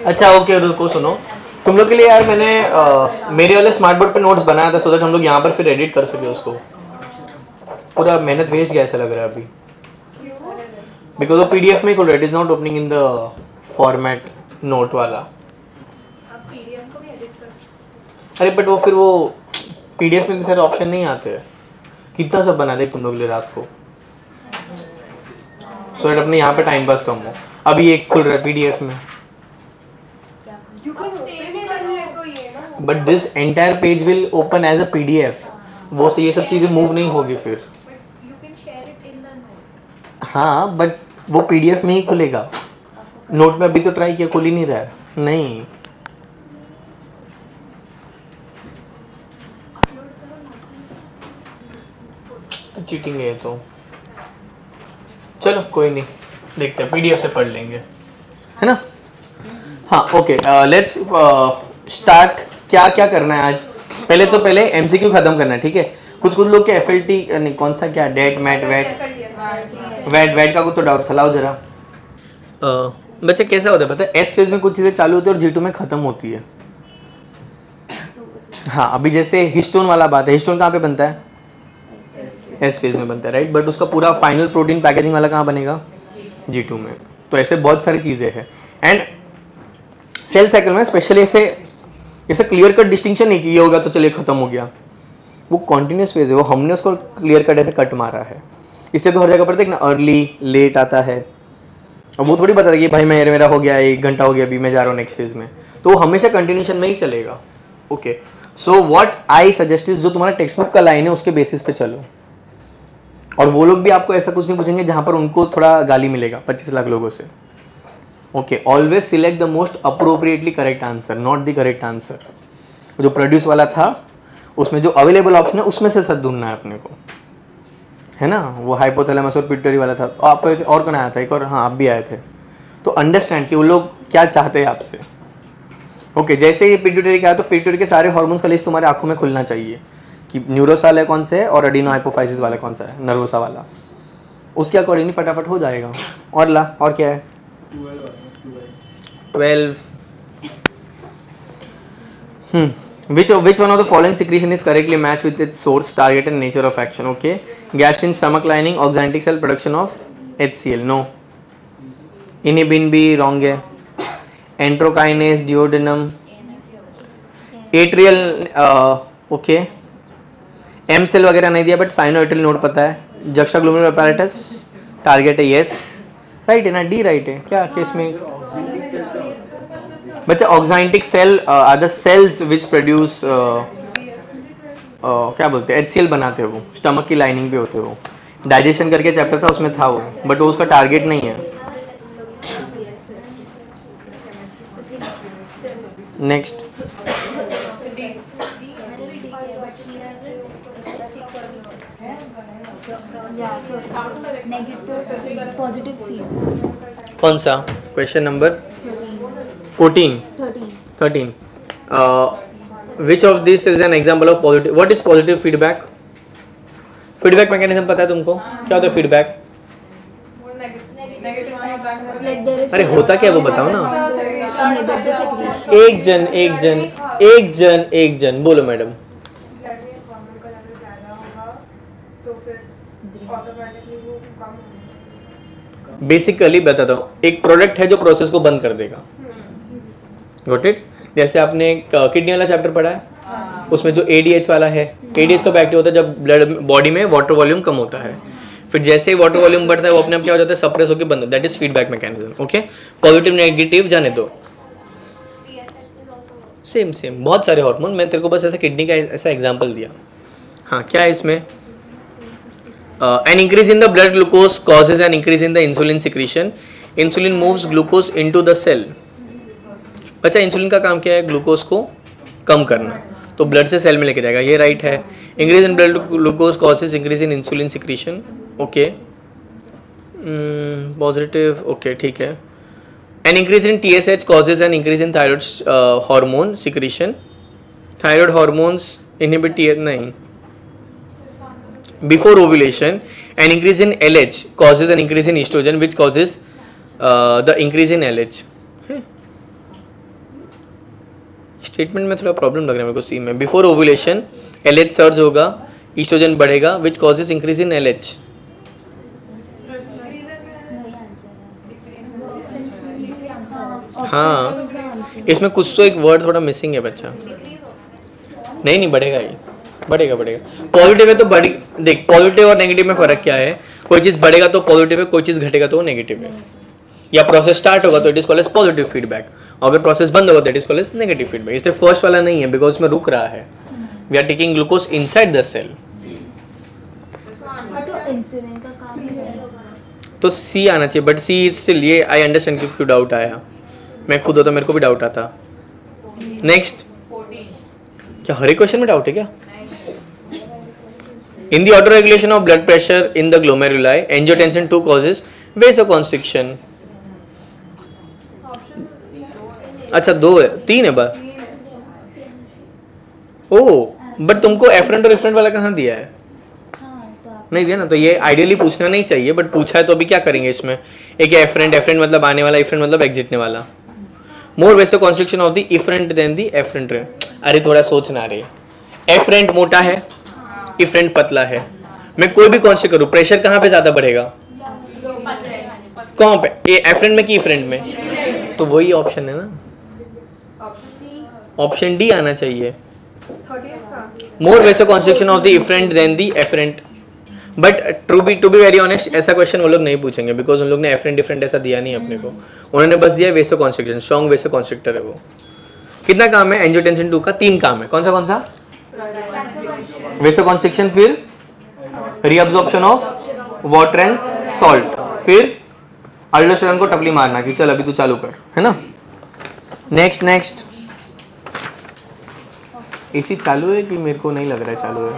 अच्छा ओके, रुको सुनो, तुम लोग के लिए यार मैंने मेरे वाले स्मार्ट बोर्ड पे नोट्स बनाया था, सो दैट हम लोग यहाँ पर फिर एडिट कर सके उसको। पूरा मेहनत वेस्ट गया ऐसा लग रहा है अभी, बिकॉज वो पीडीएफ में खोल रहा है, it is not opening in the format note वाला। अरे बट वो फिर वो पीडीएफ में सारे ऑप्शन नहीं आते हैं, कितना सब बना दे तुम लोग लिए रात को, सो दैट अपने यहाँ पे टाइम पास कम हो। अभी एक खुल रहा है पीडीएफ में, but this entire page will open as a PDF, वो से ये सब चीजें मूव नहीं होगी फिर। हाँ बट वो पीडीएफ में ही खुलेगा, नोट में अभी तो ट्राई किया, खुल ही नहीं रहा है। नहीं चीटिंग है तो चलो कोई नहीं, देखते हैं पीडीएफ से पढ़ लेंगे, है ना। हाँ ओके, लेट्स स्टार्ट। क्या क्या करना है आज? पहले एमसीक्यू खत्म करना है, ठीक है। कुछ लोग के एफएलटी नहीं, कौन सा क्या, डेट मैट वेट का कुछ तो डाउट था, लाओ जरा। बच्चे कैसा होता है पता है, एस फेज में कुछ चीज़ें चालू होती है और G2 में ख़त्म होती है। हाँ अभी जैसे हिस्टोन वाला बात है, हिस्टोन कहाँ पे बनता है? एस फेज में बनता है, राइट। बट उसका पूरा फाइनल प्रोटीन पैकेजिंग वाला कहाँ बनेगा? G2 में। तो ऐसे बहुत सारी चीज़ें हैं। एंड सेल साइकिल में स्पेशली ऐसे क्लियर कट डिस्टिंक्शन नहीं कि ये होगा तो चलिए खत्म हो गया, वो कॉन्टिन्यूस फेज है, वो हमने उसको क्लियर कट ऐसे कट मारा है। इससे तो हर जगह पर देख ना, अर्ली लेट आता है, और वो थोड़ी बता कि भाई मेरा हो गया, 1 घंटा हो गया, अभी मैं जा रहा हूँ नेक्स्ट फेज में, तो वो हमेशा कंटिन्यूशन में ही चलेगा। Okay, so what I suggest is, जो तुम्हारा टेक्स्ट बुक का लाइन है उसके बेसिस पे चलो। और वो लोग भी आपको ऐसा कुछ नहीं पूछेंगे जहाँ पर उनको थोड़ा गाली मिलेगा 25 लाख लोगों से। Okay, always select the most appropriately correct answer, not the correct answer. जो प्रोड्यूस वाला था उसमें जो अवेलेबल ऑप्शन है उसमें से सच ढूंढना है अपने को, है ना। वो हाइपोथैलेमस और पिट्यूटरी वाला था, तो आप और कौन आया था एक और? हाँ आप भी आए थे। तो अंडरस्टैंड कि वो लोग क्या चाहते हैं आपसे। ओके, जैसे ये पिट्यूटरी का है तो पिट्यूटरी के सारे हार्मोन्स का लिस्ट तुम्हारे आंखों में खुलना चाहिए कि न्यूरोसाल है कौन से है और एडिनो हाइपोफाइसिस वाला कौन सा है, नर्वोसा वाला। उसके अकॉर्डिंगली फटाफट हो जाएगा। और ला, और क्या है? 12 which one of the following secretion is correctly matched with its source, target and nature of action? Okay, gastrin, stomach lining, oxyntic cell, production of HCl. No. Inhibin भी wrong है, enterokinase, duodenum, atrial, okay, M cell वगैरह नहीं दिया but sinoatrial node पता है, juxtaglomeralar apparatus target है, yes right है ना, डी राइट है क्या केस में बच्चा? Oxyntic cell are the cells which produce क्या बोलते हैं, HCl बनाते हैं, वो स्टमक की लाइनिंग पे होते हैं। वो डाइजेशन करके चैप्टर था उसमें था वो, बट वो उसका टारगेट नहीं है। Next, positive feed. कौन सा question number 13? Which of this is an example of positive? What is positive feedback? Feedback mechanism पता है तुमको? क्या होता है फीडबैक? अरे होता क्या वो बताओ ना। एक जन बोलो मैडम। बेसिकली बताता हूँ, एक प्रोडक्ट है जो प्रोसेस को बंद कर देगा। Got it? जैसे आपने किडनी वाला चैप्टर पढ़ा है, उसमें जो ADH वाला है, ADH कब एक्टिव होता है? जब ब्लड बॉडी में वाटर वॉल्यूम कम होता है। फिर जैसे ही वाटर वॉल्यूम बढ़ता है वो अपने आप क्या हो जाता है? सप्रेस होकर बंद होता है। That is feedback mechanism. Okay, positive negative जाने दो, सेम बहुत सारे हार्मोन। मैं तेरे को बस ऐसा किडनी का ऐसा एग्जांपल दिया। हाँ, क्या है इसमें? An increase in the blood glucose causes an increase in the insulin secretion. Insulin moves glucose into the cell. बच्चा, इंसुलिन का काम क्या है? ग्लूकोज को कम करना, तो ब्लड से सेल में लेके जाएगा, ये राइट है। Increase in blood glucose causes increase in insulin secretion. Okay, positive, okay ठीक है। An increase in TSH causes an increase in thyroid hormone secretion. Thyroid hormones inhibit TSH नहीं। Before ovulation, an increase in LH causes an increase in estrogen, which causes the increase in LH. Statement में थोड़ा problem लग रहा है मेरे को सी में. Before ovulation LH surge होगा, ईस्ट्रोजन बढ़ेगा which causes increase in LH. हाँ इसमें कुछ तो एक वर्ड थोड़ा मिसिंग है बच्चा. नहीं बढ़ेगा ये, बढ़ेगा. पॉजिटिव है तो बढ़ी. देख पॉजिटिव और नेगेटिव में फर्क क्या है. कोई चीज बढ़ेगा तो पॉजिटिव है, कोई चीज घटेगा तो नेगेटिव है. या प्रोसेस स्टार्ट होगा तो it is called as positive feedback, अगर प्रोसेस बंद होगा तो it is called as negative feedback. इसलिए फर्स्ट वाला नहीं है बिकॉज इसमें रुक रहा है. We are taking glucose inside the cell. तो इंसुलिन का काम है. तो सी आना चाहिए बट सी स्टिल. ये आई अंडरस्टैंड क्यों डाउट आया. मैं खुद होता मेरे को भी डाउट आता. नेक्स्ट क्या हर एक क्वेश्चन में डाउट है क्या. In the autoregulation of blood pressure in the glomeruli angiotensin 2 causes vasoconstriction. अच्छा 2 है, 3 है बस. ओ बट तुमको एफरेंट और इफरेंट वाला कहाँ दिया है. नहीं दिया ना. तो ये आइडियली पूछना नहीं चाहिए बट पूछा है तो अभी क्या करेंगे इसमें. एक एफरेंट मतलब आने वाला, इफरेंट मतलब एग्जिटने वाला. More vasoconstriction of the efferent than the afferent. अरे थोड़ा सोचना रे. एफरेंट मोटा है, इफरेंट पतला है. मैं कोई भी कॉन्स्ट्रिक्ट करूँ प्रेशर कहाँ पे ज्यादा बढ़ेगा. कहाँ पे. ये एफरेंट में कि इफरेंट में. तो वही ऑप्शन है ना. ऑप्शन डी आना चाहिए. More vasoconstriction of the efferent than the afferent. But to be very honest ऐसा क्वेश्चन वो लोग नहीं पूछेंगे बिकॉज उन लोग ने एफरेंट डिफरेंट ऐसा दिया नहीं अपने को. उन्होंने बस दिया वेसोकॉन्स्ट्रिक्शन. स्ट्रॉन्ग वेसोकॉन्स्ट्रिक्टर है वो. कितना काम है एंजियोटेंसिन 2 का. 3 काम है. कौन सा वेसोकॉन्स्ट्रिक्शन, फिर reabsorption of water and salt, फिर अल्डोस्टेरोन को टपली मारना कि चल अभी तू चालू कर, है ना. नेक्स्ट एसी चालू है कि मेरे को नहीं लग रहा है चालू है.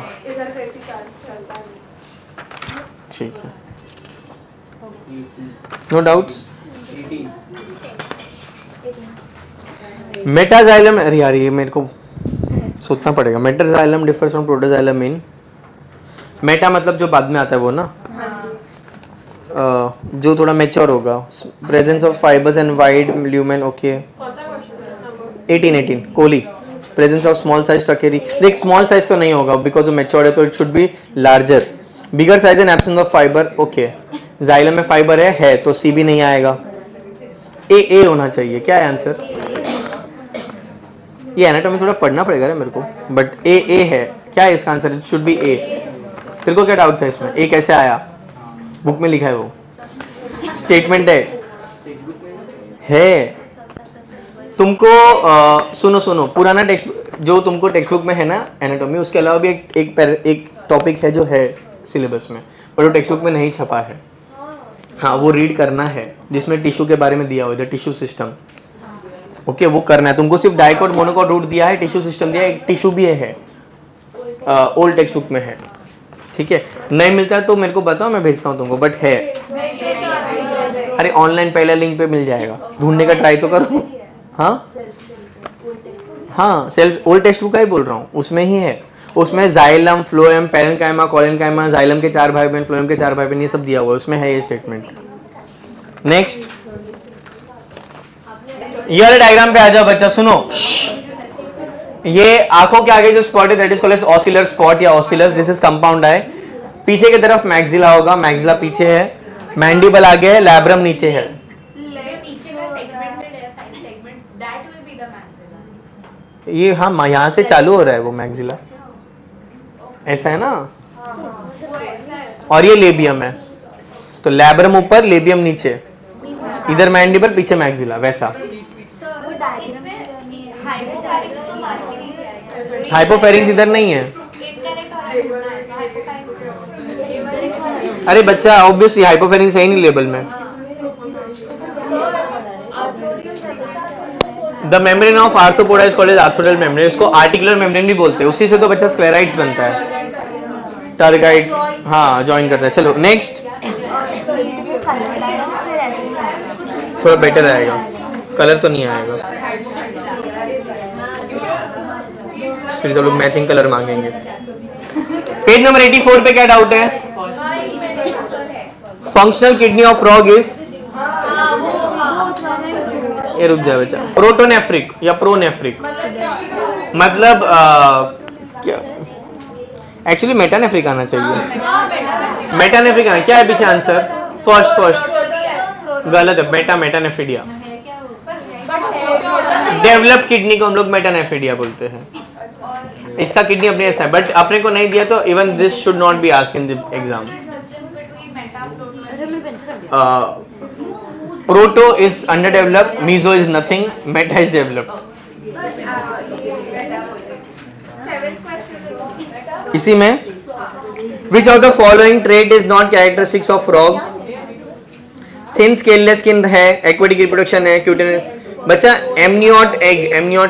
ठीक है, नो डाउट्स. मेटाजाइलम. अरे यार ये मेरे को सोचना पड़ेगा. Metaxylem differs from protoxylem in. Meta मतलब जो बाद में आता है वो ना. जो थोड़ा मैच्योर होगा. Presence of fibres and wide lumen. Okay 18 कोली. प्रेजेंस ऑफ स्मॉल साइज टकेरी. देख स्मॉल साइज तो नहीं होगा बिकॉज वो मैच्योर है तो it should be larger. Bigger size and absence of fibre. Okay xylem में फाइबर है तो सी भी नहीं आएगा. ए होना चाहिए. क्या है आंसर. ये एनाटॉमी थोड़ा पढ़ना पड़ेगा ना मेरे को बट ए है. क्या है इसका आंसर. इट शुड बी ए. तेरे को क्या डाउट था इसमें. ए कैसे आया. बुक में लिखा है वो स्टेटमेंट है. तुमको सुनो पुराना टेक्स्ट जो तुमको टेक्स्ट बुक में है ना एनाटॉमी, उसके अलावा भी एक टॉपिक है जो है सिलेबस में पर वो टेक्स्ट बुक में नहीं छपा है. हाँ वो रीड करना है जिसमें टिश्यू के बारे में दिया हुआ है. Tissue system. ओके वो करना है तुमको. सिर्फ डाइकोट मोनोकोट रूट दिया है, टिश्यू सिस्टम दिया है. एक टिश्यू भी है ओल्ड टेक्स्ट बुक में है. ठीक है नहीं मिलता है तो मेरे को बताओ मैं भेजता हूँ तुमको बट है. अरे ऑनलाइन पहला लिंक पे मिल जाएगा. ढूंढने का ट्राई तो करो. हाँ सेल्फ ओल्ड टेक्स्ट बुक का ही बोल रहा हूँ. उसमें ही है. उसमें xylem, phloem, parenchyma, collenchyma, xylem के 4 भाई बहन, फ्लोएम के 4 भाई बहन, ये सब दिया हुआ है. उसमें है ये स्टेटमेंट. नेक्स्ट ये वाले डायग्राम पे आ जाओ बच्चा. सुनो ये आंखों के आगे जो स्पॉट है that is called as ocellar spot या ocellus. This is compound eye. पीछे की तरफ मैक्सिला होगा. मैक्सिला पीछे है. मैंडिबल आगे है. लैब्रम नीचे है. ये हाँ यहाँ से चालू हो रहा है वो मैक्सिला. ऐसा है ना. और ये लेबियम है. तो लैब्रम ऊपर, लेबियम नीचे. इधर मैंडिबल, पीछे मैक्सिला. वैसा हाइपोफेरिंक्स इधर नहीं है. अरे बच्चा ऑब्वियसली हाइपोफेरिंक्स है ही नहीं लेबल में. The membrane of Arthropoda is called as arthrodial membrane. इसको आर्टिकुलर मेम्ब्रेन भी बोलते हैं. उसी से तो बच्चा स्क्लेराइड्स बनता है. टारगाइड हाँ ज्वाइन करता है. चलो नेक्स्ट. थोड़ा बेटर आएगा. कलर तो नहीं आएगा. फिर सब लोग मैचिंग कलर मांगेंगे. पेज नंबर 84 पे क्या डाउट है. Functional kidney of frog is. ये रुक जाए बच्चा. प्रोटोनेफ्रिक या प्रोनेफ्रिक. मतलब क्या एक्चुअली मेटानेफ्रिक आना चाहिए। मेटानेफ्रिक आना क्या है पीछे आंसर? फर्स्ट गलत है। मेटानेफ्रिडिया। डेवलप किडनी को हम लोग मेटानेफ्रिडिया बोलते हैं। इसका किडनी अपने ऐसा है, बट अपने को नहीं दिया तो even this should not be asked in the exam. Proto is under developed, meso is nothing, meta is developed. इसी में which of the following trait is not characteristics of frog? thin scaleless skin है, aquatic reproduction है, cutaneous। बच्चा amniote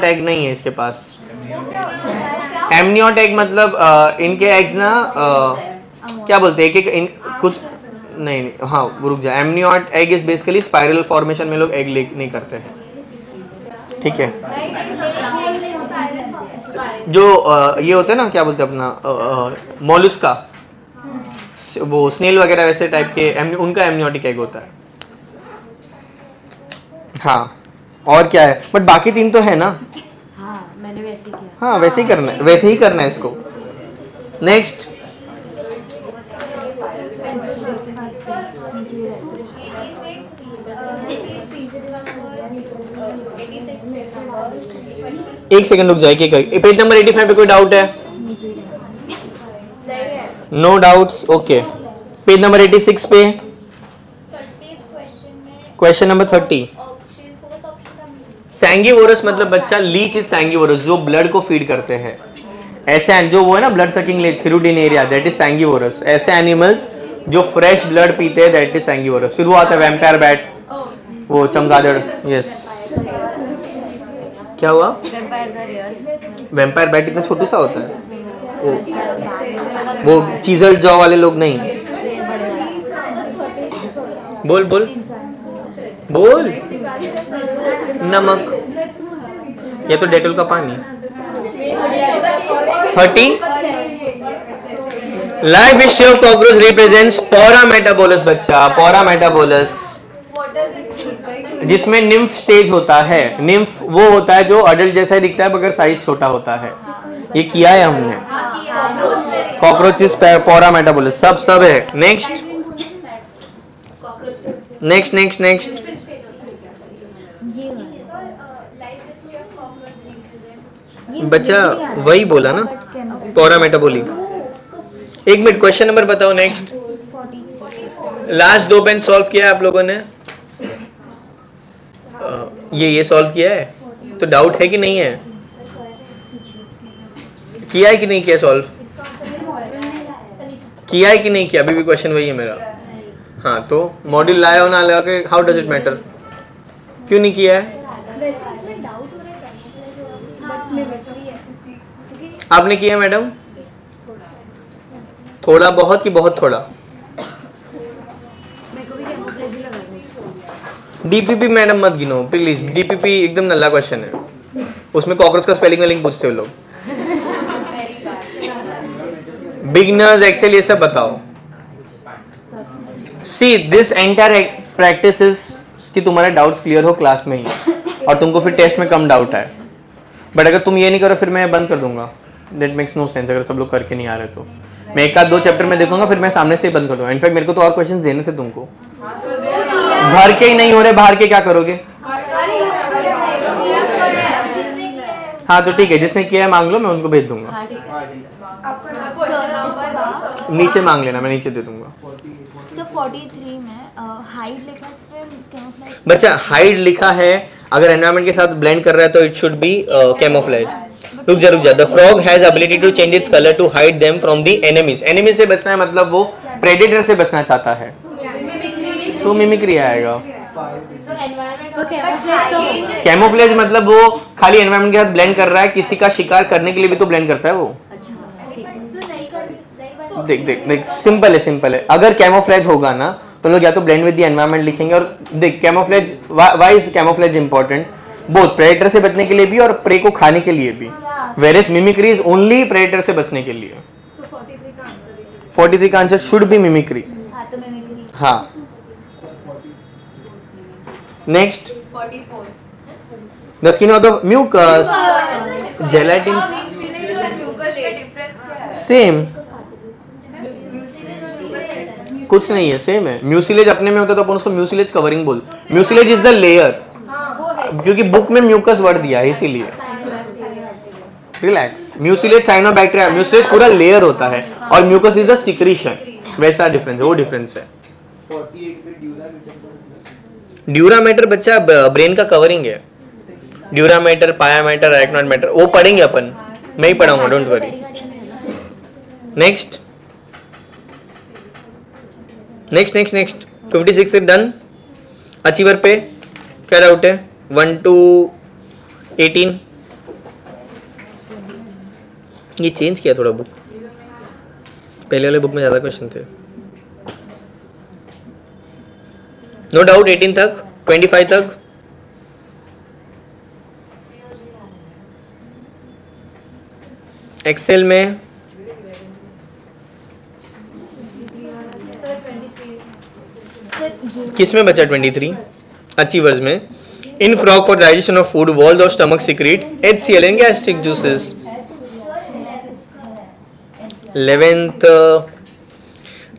egg नहीं है इसके पास। Amniote egg मतलब इनके एग्स ना क्या बोलते हैं एक कुछ नहीं, हाँ रुक जा। Amniote egg is basically spiral formation में लोग एग नहीं करते हैं, ठीक है। जो ये होते हैं ना क्या बोलते हैं अपना मोलस्का, वो स्नेल वगैरह वैसे टाइप के उनका एमनियोटिक एग होता है। हाँ और क्या है, बट बाकी तीन तो है ना। हाँ मैंने वैसे ही किया। हाँ वैसे ही करना है इसको। नेक्स्ट एक सेकंड रुक जाए। पेज नंबर 85 पे कोई डाउट है? No doubts, okay. Page number 86 पे क्वेश्चन नंबर 30। सैंगिवोरस मतलब बच्चा लीच इज सैंगिवोरस, जो ब्लड को फीड करते हैं। ऐसे जो वो है ना blood sucking leech, Hirudinaria, that is sanguivorous. ऐसे एनिमल्स जो फ्रेश ब्लड पीते हैं दैट इज सैंगिवोरस। फिर वो आता है वैम्पायर बैट, वो चमगादड़। यस क्या हुआ? वैम्पायर बैट इतना छोटू सा होता है, वो चीजल जॉ वाले लोग नहीं। बोल बोल बोल। नमक या तो डेटोल का पानी। 30 life history of cockroach represents paurometabolous. बच्चा पोरामेटाबोलस जिसमें निम्फ स्टेज होता है। निम्फ वो होता है जो अडल्ट जैसा ही दिखता है मगर साइज छोटा होता है। ये किया है हमने। कॉकरोचेस पोरामेटाबोलस सब है। नेक्स्ट नेक्स्ट नेक्स्ट नेक्स्ट बच्चा वही बोला ना पोरामेटाबोली। एक मिनट क्वेश्चन नंबर बताओ। नेक्स्ट लास्ट दो पेन सॉल्व किया है आप लोगों ने? ये सॉल्व किया है तो डाउट है कि नहीं है? किया है कि नहीं किया? सॉल्व किया है कि नहीं किया? अभी भी क्वेश्चन वही है मेरा। हाँ तो मॉड्यूल लाया हो ना लाया के हाउ डज इट मैटर? क्यों नहीं किया है? आपने किया मैडम? थोड़ा बहुत कि बहुत थोड़ा? डीपीपी मैडम मत गिनो प्लीज। डीपीपी एकदम नल्ला क्वेश्चन है, उसमें कॉकरोच का स्पेलिंग वेलिंग पूछते हो लोग। बिगिनर्स एक्सेल ये सब बताओ। See this entire practice is कि तुम्हारे डाउट्स क्लियर हो क्लास में ही और तुमको फिर टेस्ट में कम डाउट आए। बट अगर तुम ये नहीं करो फिर मैं बंद कर दूंगा। That makes no sense. अगर सब लोग करके नहीं आ रहे तो मैं एक आध दो चैप्टर में देखूंगा फिर मैं सामने से ही बंद कर दूंगा। इनफैक्ट मेरे को तो और क्वेश्चंस देने थे तुमको। घर के ही नहीं हो रहे, बाहर के क्या करोगे? हाँ तो ठीक है, जिसने किया है मांग लो, मैं उनको भेज दूंगा। नीचे मांग लेना, मैं नीचे दे दूंगा। 43 में हाइड लिखा है तो फिर कैमोफ्लेज। बच्चा हाइड लिखा है, अगर एनवायरनमेंट के साथ ब्लेंड कर रहा है तो इट शुड बी कैमोफ्लेज। रुक जा। The frog has ability to change its colour to hide them from the enemies. Enemy से बचना है मतलब वो प्रेडेटर से बचना चाहता है तो मिमिक्री आएगा। कैमोफ्लेज मतलब वो खाली एनवायरनमेंट के साथ ब्लेंड कर रहा है, किसी का शिकार करने के लिए भी तो ब्लेंड करता है वो। देख सिंपल है। अगर कैमोफ्लेज होगा ना तो लोग या तो ब्लेंड विद द एनवायरनमेंट लिखेंगे। और देख camouflage, why is camouflage important? Both predator से बचने के लिए भी और प्रे को खाने के लिए भी। Whereas mimicry is only predator से बचने के लिए। 43 का आंसर शुड बी मिमिक्री। हाँ next, the skin of the mucus gelatin same कुछ नहीं है, सेम है। म्यूसिलेज अपने में होता तो अपन उसको म्यूसिलेज कवरिंग बोल, म्यूसिलेज इज द लेयर, क्योंकि बुक में म्यूकस वर्ड दिया है इसीलिए। रिलैक्स, म्यूसिलेज साइनोबैक्टीरिया, म्यूसिलेज पूरा लेयर होता है और म्यूकस इज द सिक्रीशन, वैसा डिफरेंस है, वो डिफरेंस है। ड्यूरा मैटर बच्चा ब्रेन का कवरिंग है, ड्यूरा मैटर, पाया मैटर, अरेक्नॉइड मैटर, वो पढ़ेंगे अपन, मैं ही पढ़ाऊंगा, don't worry. Next next next next 56 से डन। अचीवर पे क्या डाउट है? 1 to 18 ये चेंज किया थोड़ा बुक, पहले वाले बुक में ज्यादा क्वेश्चन थे। नो डाउट 18 तक, 25 तक। एक्सेल में किस में बचा 23? अचीवर्स में। In frog for digestion of food walls और stomach secrete HCl and gastric juices. 11th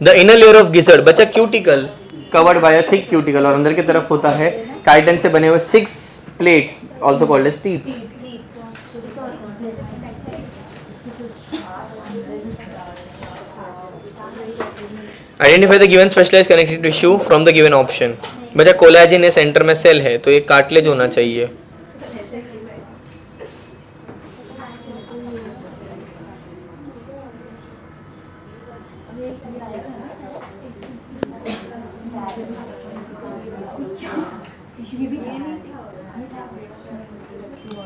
the inner layer of gizzard बचा cuticle, covered by a thick cuticle, और अंदर की तरफ होता है काइटिन से बने हुए 6 plates also called as teeth. Identify the given specialised connective tissue from the given option. बच्चा कोलेजन है, सेंटर में सेल है, तो ये कार्टिलेज होना चाहिए।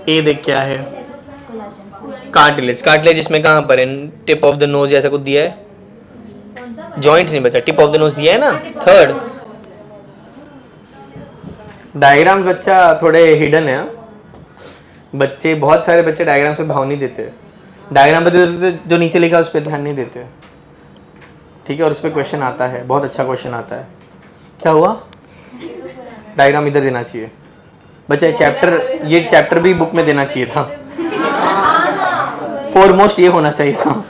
ये देख क्या है? कार्टिलेज। कार्टिलेज इसमें कहाँ पर है? टिप ऑफ द नोज ऐसा कुछ दिया है? जॉइंट्स नहीं बचा, टिप ऑफ द नोज दिया है ना, थर्ड। डायग्राम बच्चा थोड़े हिडन है, बच्चे बहुत सारे बच्चे डायग्राम से भाव नहीं देते, डायग्राम पे जो नीचे लिखा है उस पर ध्यान नहीं देते, ठीक है, और उस पर क्वेश्चन आता है, बहुत अच्छा क्वेश्चन आता है। क्या हुआ? डायग्राम इधर देना चाहिए बच्चा, ये चैप्टर भी बुक में देना चाहिए था, फोरमोस्ट ये होना चाहिए था।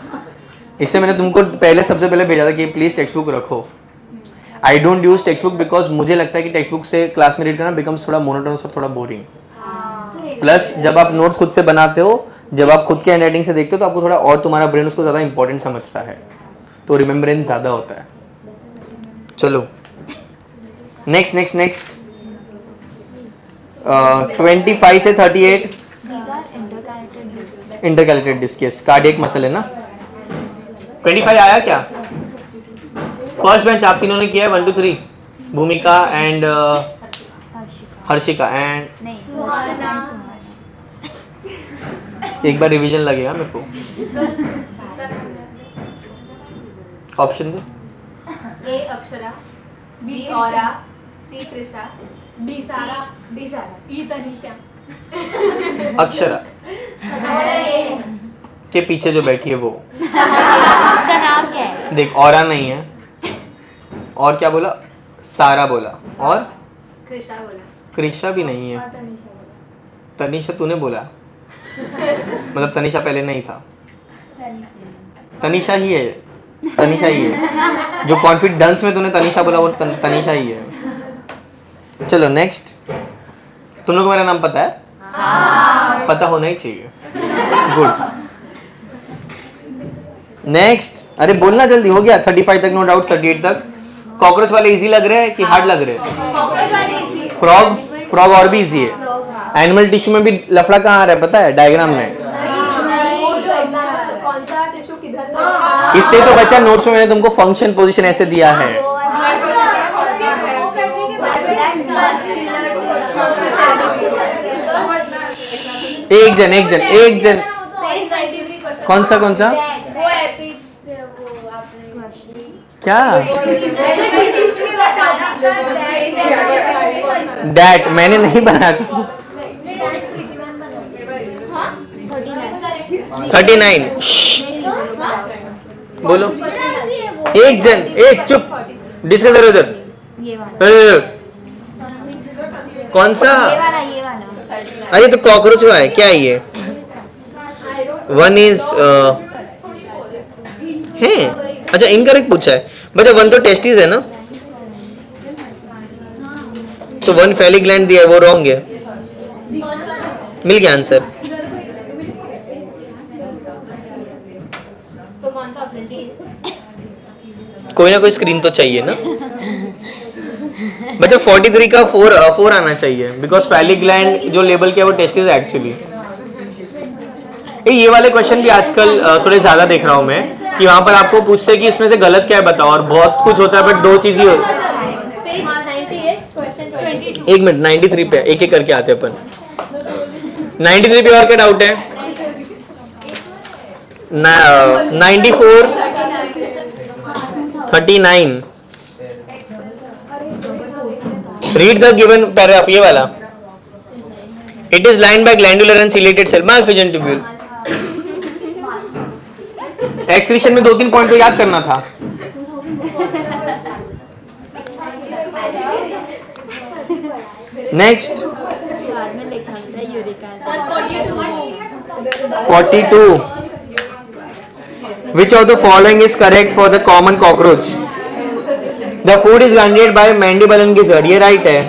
इससे मैंने तुमको सबसे पहले भेजा था कि प्लीज टेक्स्ट बुक रखो। I don't use text book because मुझे लगता है कि टेक्स्ट बुक से क्लास में रीड करना बिकम्स थोड़ा मोनोटोनस और थोड़ा बोरिंग। प्लस जब आप नोट्स खुद से बनाते हो, जब आप खुद के हैंड राइटिंग से देखते हो, तो आपको थोड़ा और तुम्हारा ब्रेन उसको ज़्यादा इंपॉर्टेंट समझता है, तो रिमेम्बरेंस ज़्यादा होता है। चलो नेक्स्ट नेक्स्ट नेक्स्ट 25 से 38 intercalated disc, yes, cardiac muscle है ना। 25 आया क्या? फर्स्ट बेंच आप तीनों ने किया है, 1 2 3, भूमिका एंड हर्षिका एंड एक बार रिवीजन लगेगा मेरे को। ऑप्शन दे। ए अक्षरा, बी औरा, सी कृषा, डी सारा, ई तनीषा। अक्षरा के पीछे जो बैठी है वो, उसका नाम क्या है? देख, औरा नहीं है, और क्या बोला? सारा बोला, और कृषा बोला, कृषा भी नहीं है, तनीषा तूने बोला, मतलब तनीषा पहले नहीं था, तनीषा ही है, तनीषा ही है, जो कॉन्फिडेंस में तूने तनीषा बोला वो तनीषा ही है। चलो नेक्स्ट, तुम लोग मेरा नाम पता है? हाँ। पता होना ही चाहिए, गुड। नेक्स्ट, अरे बोलना जल्दी, हो गया 35 तक, नो डाउट 38 तक। कॉकरोच वाले इजी लग रहे हैं कि हार्ड लग रहे हैं? फ्रॉग और भी इजी है। एनिमल टिश्यू में भी लफड़ा कहाँ आ रहा है पता है? डायग्राम में। इसलिए तो बच्चा नोट्स में मैंने तुमको फंक्शन पोजीशन ऐसे दिया है। एक जन कौन सा क्या? डैट मैंने नहीं बनाया था। 39 बोलो। एक चुप, डिस्कस करो इधर। कौन सा? ये वाला अरे तो कॉकरोच है क्या? ये 1 इज है, अच्छा इनकरेक्ट पूछा है बट 1 तो टेस्टिस है ना, तो 1 फैलिक ग्लैंड दिया है, वो रॉन्ग है। मिल गया आंसर। तो कौन सा ऑप्शन डी? कोई ना कोई स्क्रीन तो चाहिए ना। बच्चा 43 का 4 आना चाहिए बिकॉज फैलिक ग्लैंड जो लेबल किया वो टेस्टिस है एक्चुअली। ये वाले क्वेश्चन भी आजकल थोड़े ज्यादा देख रहा हूँ मैं कि वहां पर आपको पूछते हैं कि इसमें से गलत क्या है बताओ, और बहुत कुछ होता है बट 2 चीज ही होती है। एक मिनट 93 पे एक एक करके आते हैं अपन। 93 पे और क्या डाउट है? 94 39 रीड द गिवन पैराग्राफ, ये वाला। It is line by glandular and ciliated cell Malpighian tubule. Excretion में 2-3 पॉइंट तो याद करना था। Next 42 which of the following is correct for the common cockroach? The food is granulated by mandible and gizzard, ये right है।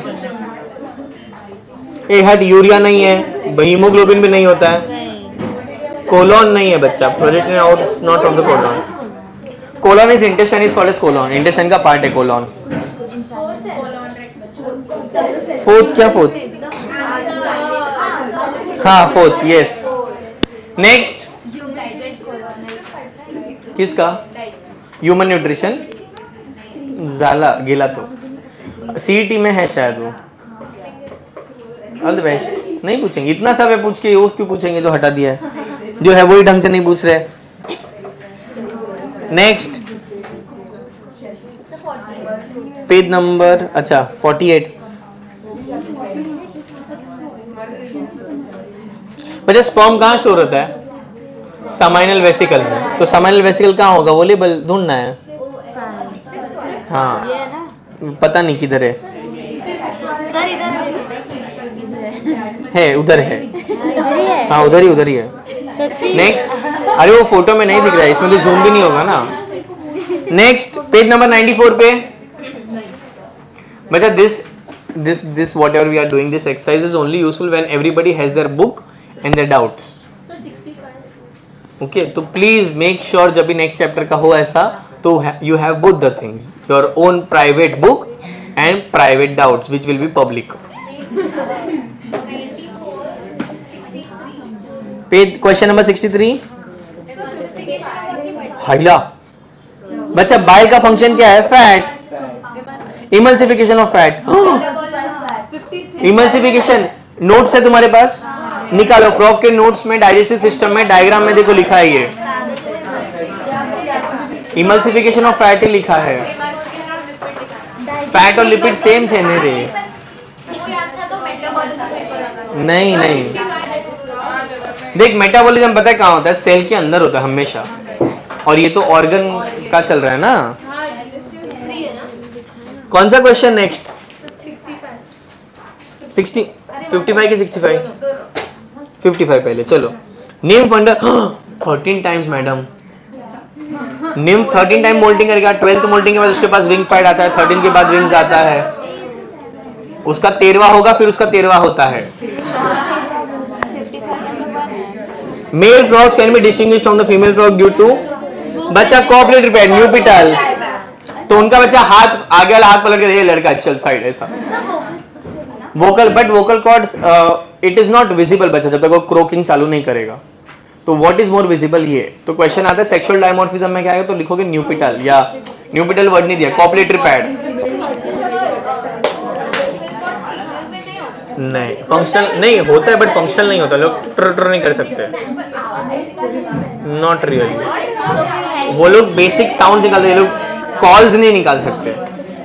ए हट urea नहीं है, हीमोग्लोबिन भी नहीं होता है, कोलोन नहीं है बच्चा, project out not of the colon. Colon is intestine is called as colon, intestine का पार्ट है कोलोन। फोर्थ क्या फोर्थ? हाँ फोर्थ, यस। नेक्स्ट किसका? ह्यूमन न्यूट्रिशन जाला गेला तो सीईटी में है शायद वो। All the best. नहीं पूछेंगे इतना सब है, पूछ के वो क्यों पूछेंगे जो हटा दिया है, जो है वही ढंग से नहीं पूछ रहे। नेक्स्ट पेज नंबर अच्छा 48। बच्चा स्पर्म कहाँ स्टोर होता है? समाइनल वेसिकल में। तो समाइनल वेसिकल कहाँ होगा वो लेबल ढूंढना है। हाँ पता नहीं किधर है उधर है। हाँ उधर ही है। नेक्स्ट, अरे वो फोटो में नहीं दिख रहा है, इसमें तो जूम भी नहीं होगा ना। नेक्स्ट पेज नंबर 94 पे बच्चा this whatever we are doing, this exercise is only useful when everybody has their book and their doubts. So 65. Okay, तो please make sure जब भी next chapter का हो ऐसा तो you have both the things, your own private book and private doubts which will be public. Page question number 63. हाइला बच्चा bile का function क्या है? Fat, emulsification of fat. Emulsification notes है तुम्हारे पास, निकालो। फ्रॉग के नोट्स में डाइजेस्टिव सिस्टम में डायग्राम में देखो लिखा है ये इमल्सिफिकेशन ऑफ फैट ही लिखा है। फैट और लिपिड सेम थे मेरे। नहीं देख मेटाबॉलिज्म पता है कहाँ होता है? सेल के अंदर होता है हमेशा, और ये तो ऑर्गन का चल रहा है ना। कौन सा क्वेश्चन नेक्स्ट? 55 की 65? 55 पहले चलो। Nymph under 13 times madam, nymph 13 time moulting करेगा। 12th मोल्टिंग के बाद उसके पास विंग पैड आता है, 13 के बाद विंग्स आता है, उसका 13वां होगा, फिर उसका 13वां होता है। Male frogs can be distinguished from the female frog due to बच्चा कॉपलेटरी पैड न्यूपिटल। तो उनका बच्चा हाथ आगे वाला हाथ पलट के लड़का चल साइड ऐसा। Vocal but vocal cords it is not visible बच्चा जब तक वो क्रोकिंग चालू नहीं करेगा। तो व्हाट इज मोर विजिबल ये तो क्वेश्चन आता है सेक्सुअल डायमॉर्फिज्म में क्या आएगा? तो लिखोगे न्यूपिटल, या न्यूपिटल वर्ड नहीं दिया, कॉपलेटरी पैड। नहीं फंक्शन नहीं होता है बट फंक्शन नहीं होता, लोग ट्र नहीं कर सकते, नॉट रियली। वो लोग बेसिक साउंड निकालते हैं, लोग कॉल्स नहीं निकाल सकते।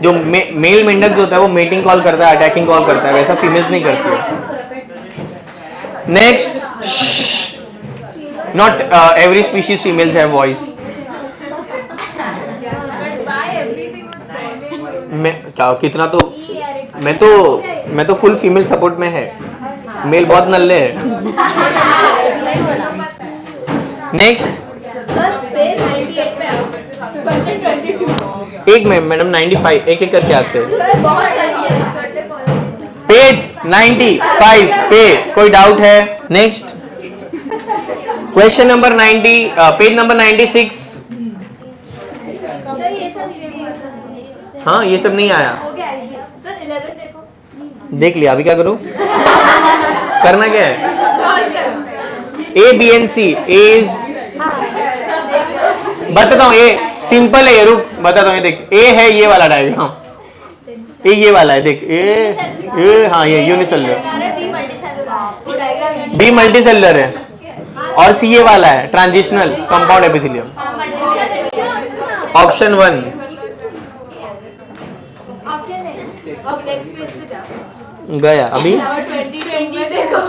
जो मेल मेंढक जो होता है वो मेटिंग कॉल करता है, अटैकिंग कॉल करता है, वैसा फीमेल्स नहीं करती है। Next, not every species females have voice. मैं क्या कितना तो मैं तो फुल फीमेल सपोर्ट में है, मेल बहुत नल्ले है। नेक्स्ट सर पेज 98 पे आओ, क्वेश्चन 22। एक मिनट मैडम, 95 एक एक करके आते हैं। सर बहुत अच्छी है। पेज 95 पे कोई डाउट है? Next question number 90, page number 96। Sir ये सब हाँ ये सब नहीं आया, सर 11 देखो। देख लिया, अभी क्या करूं? करना क्या है? सॉल्व करो। A B and C is, बताता हूँ, ए सिंपल है ये, रुक बताता हूँ। ये देख, ए है ये वाला डायग्राम, ये वाला है, देख ए हाँ ये यूनिसेलुलर, बी मल्टी सेलुलर है, और सी ये वाला है ट्रांजिशनल कंपाउंड एपिथेलियम। ऑप्शन 1 अब नेक्स्ट पेज पे जाओ। गया अभी। 20 देखो।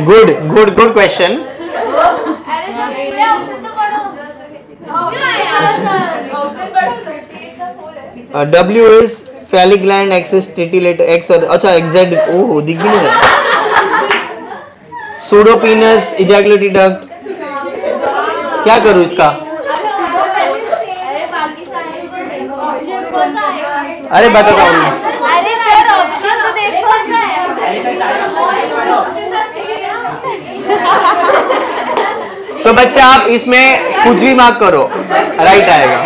Good good good question. Option पढ़ो। W is phallic gland, X is titillator, X और अच्छा XZ, ओह दिख भी नहीं रहा। Pseudopenis, ejaculatory duct, क्या करूँ इसका? अरे बताता हूँ। अरे सर ऑप्शन तो देखो। तो बच्चा आप इसमें कुछ भी मार्क करो, राइट आएगा।